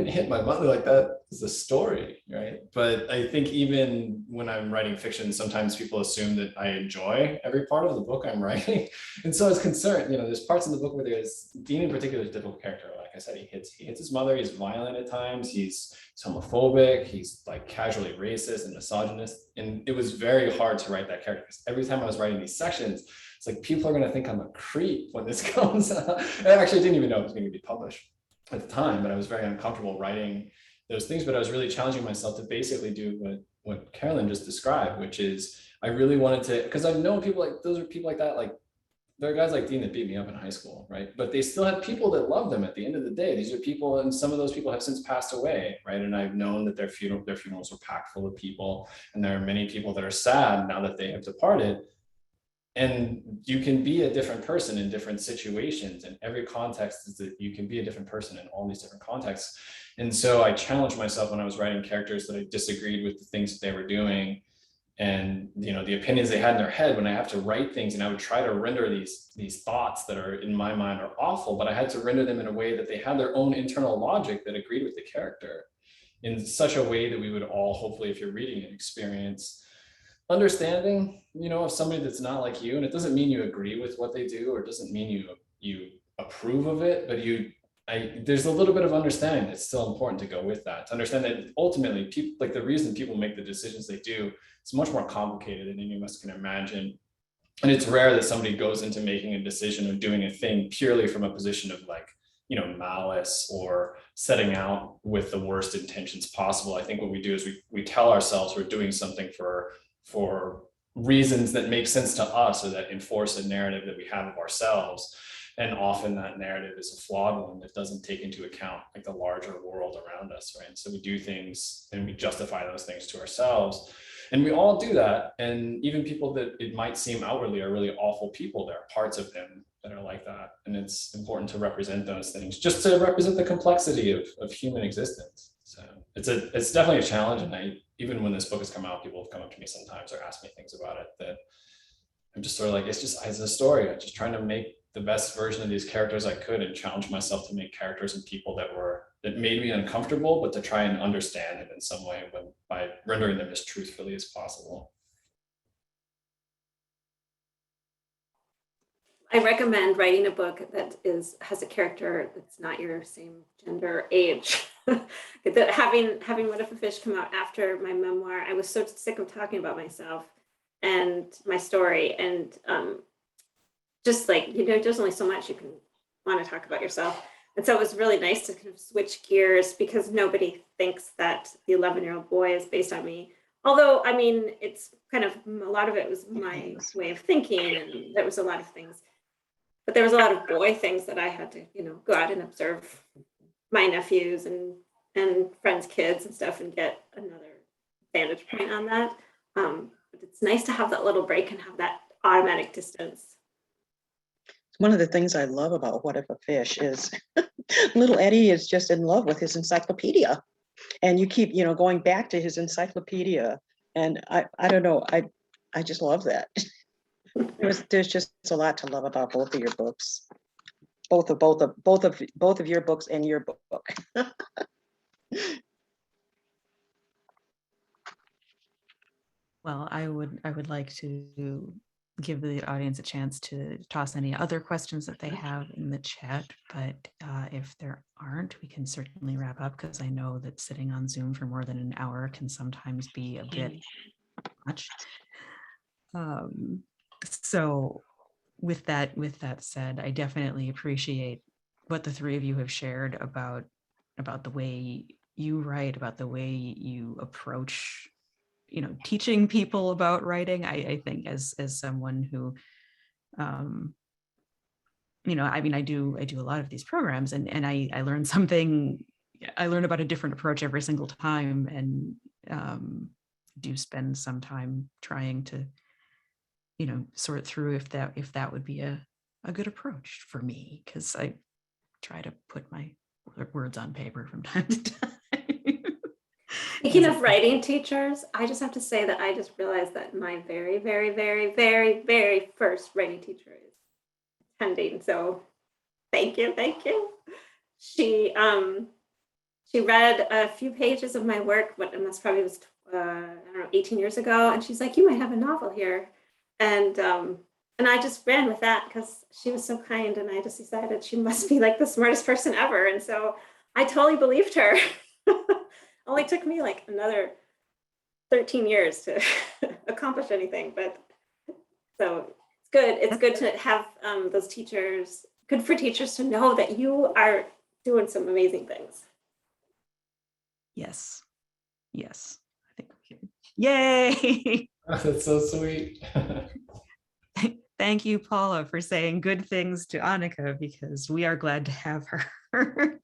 hit my mother. Like, that is the story, right? But I think even when I'm writing fiction, sometimes people assume that I enjoy every part of the book I'm writing, and so I was concerned. There's parts in the book where there's Dean in particular is a difficult character. Like I said, he hits his mother. He's violent at times. He's homophobic. He's like casually racist and misogynist, and it was very hard to write that character because every time I was writing these sections, it's like people are going to think I'm a creep when this comes out. I actually didn't even know it was going to be published at the time, but I was very uncomfortable writing those things. But I was really challenging myself to basically do what Carolyn just described, which is I really wanted to, because I've known people like, those are people like that, like there are guys like Dean that beat me up in high school, right? But they still have people that love them at the end of the day. These are people, and some of those people have since passed away, right? And I've known that their funerals were packed full of people, and there are many people that are sad now that they have departed. And you can be a different person in different situations, and every context is that you can be a different person in all these different contexts. And so I challenged myself when I was writing characters that I disagreed with the things that they were doing, and the opinions they had in their head. When I have to write things, and I would try to render these thoughts that are in my mind are awful, but I had to render them in a way that they had their own internal logic that agreed with the character in such a way that we would all, hopefully, if you're reading it, experience understanding, of somebody that's not like you. And it doesn't mean you agree with what they do, or it doesn't mean you approve of it, but there's a little bit of understanding that's still important to go with that, to understand that ultimately people, like the reason people make the decisions they do, it's much more complicated than any of us can imagine. And it's rare that somebody goes into making a decision or doing a thing purely from a position of like, malice or setting out with the worst intentions possible. I think what we do is we tell ourselves we're doing something for reasons that make sense to us, or that enforce a narrative that we have of ourselves. And often that narrative is a flawed one that doesn't take into account like the larger world around us, right? So we do things and we justify those things to ourselves. And we all do that. And even people that it might seem outwardly are really awful people, there are parts of them that are like that. And it's important to represent those things, just to represent the complexity of human existence. So it's definitely a challenge. And even when this book has come out, people have come up to me sometimes or asked me things about it that I'm just sort of like, it's a story. I'm just trying to make the best version of these characters I could, and challenge myself to make characters and people that made me uncomfortable, but to try and understand it in some way by rendering them as truthfully as possible. I recommend writing a book that has a character that's not your same gender or age. Having What If a Fish come out after my memoir, I was so sick of talking about myself and my story, and just like, there's only so much you can want to talk about yourself. And so it was really nice to kind of switch gears, because nobody thinks that the 11-year-old boy is based on me. Although, I mean, it's kind of, a lot of it was my way of thinking, and there was a lot of things, but there was a lot of boy things that I had to, go out and observe my nephews and friends' kids and stuff, and get another vantage point on that. But it's nice to have that little break and have that automatic distance. One of the things I love about What If a Fish is little Eddie is just in love with his encyclopedia. And you keep, going back to his encyclopedia. And I don't know, I just love that. There's just a lot to love about both of your books. Both of your books and your book. Well, I would like to give the audience a chance to toss any other questions that they have in the chat, but if there aren't, we can certainly wrap up, because I know that sitting on Zoom for more than an hour can sometimes be a bit much. So with that said, I definitely appreciate what the three of you have shared about the way you write, about the way you approach teaching people about writing. I think as someone who I mean, I do a lot of these programs, and I learn something. I learn about a different approach every single time, and do spend some time trying to sort through if that would be a good approach for me, because I try to put my words on paper from time to time. Speaking of writing teachers, I just have to say that I just realized that my very, very, very, very, very first writing teacher is attending. So thank you. She read a few pages of my work, and probably was 18 years ago, and she's like, "You might have a novel here," and I just ran with that because she was so kind, and I just decided she must be like the smartest person ever, and so I totally believed her. Only took me like another 13 years to accomplish anything, but so it's good. It's good to have those teachers, good for teachers to know that you are doing some amazing things. Yes. I think we can. Yay! That's so sweet. Thank you, Paula, for saying good things to Anika, because we are glad to have her.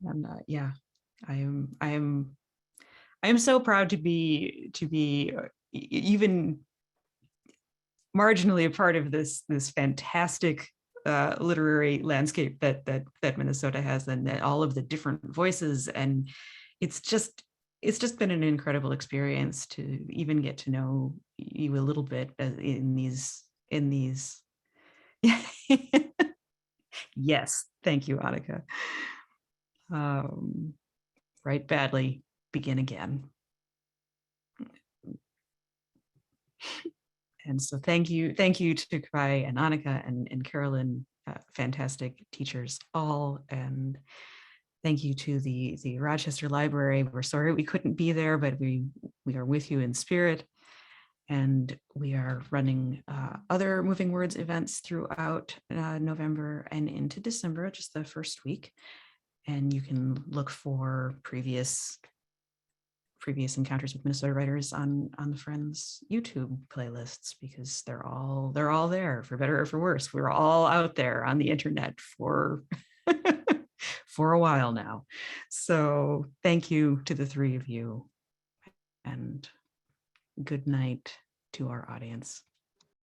And yeah. I am so proud to be even marginally a part of this fantastic literary landscape that Minnesota has, and all of the different voices. And it's just been an incredible experience to even get to know you a little bit in these. Yes, thank you, Anika. Write badly, begin again. And so thank you to Kawai and Anika and Carolyn, fantastic teachers all. And thank you to the Rochester Library. We're sorry we couldn't be there, but we are with you in spirit. And we are running other Moving Words events throughout November and into December, just the first week. And you can look for previous encounters with Minnesota writers on the Friends YouTube playlists, because they're all there, for better or for worse. We're all out there on the internet for for a while now. So thank you to the three of you, and good night to our audience.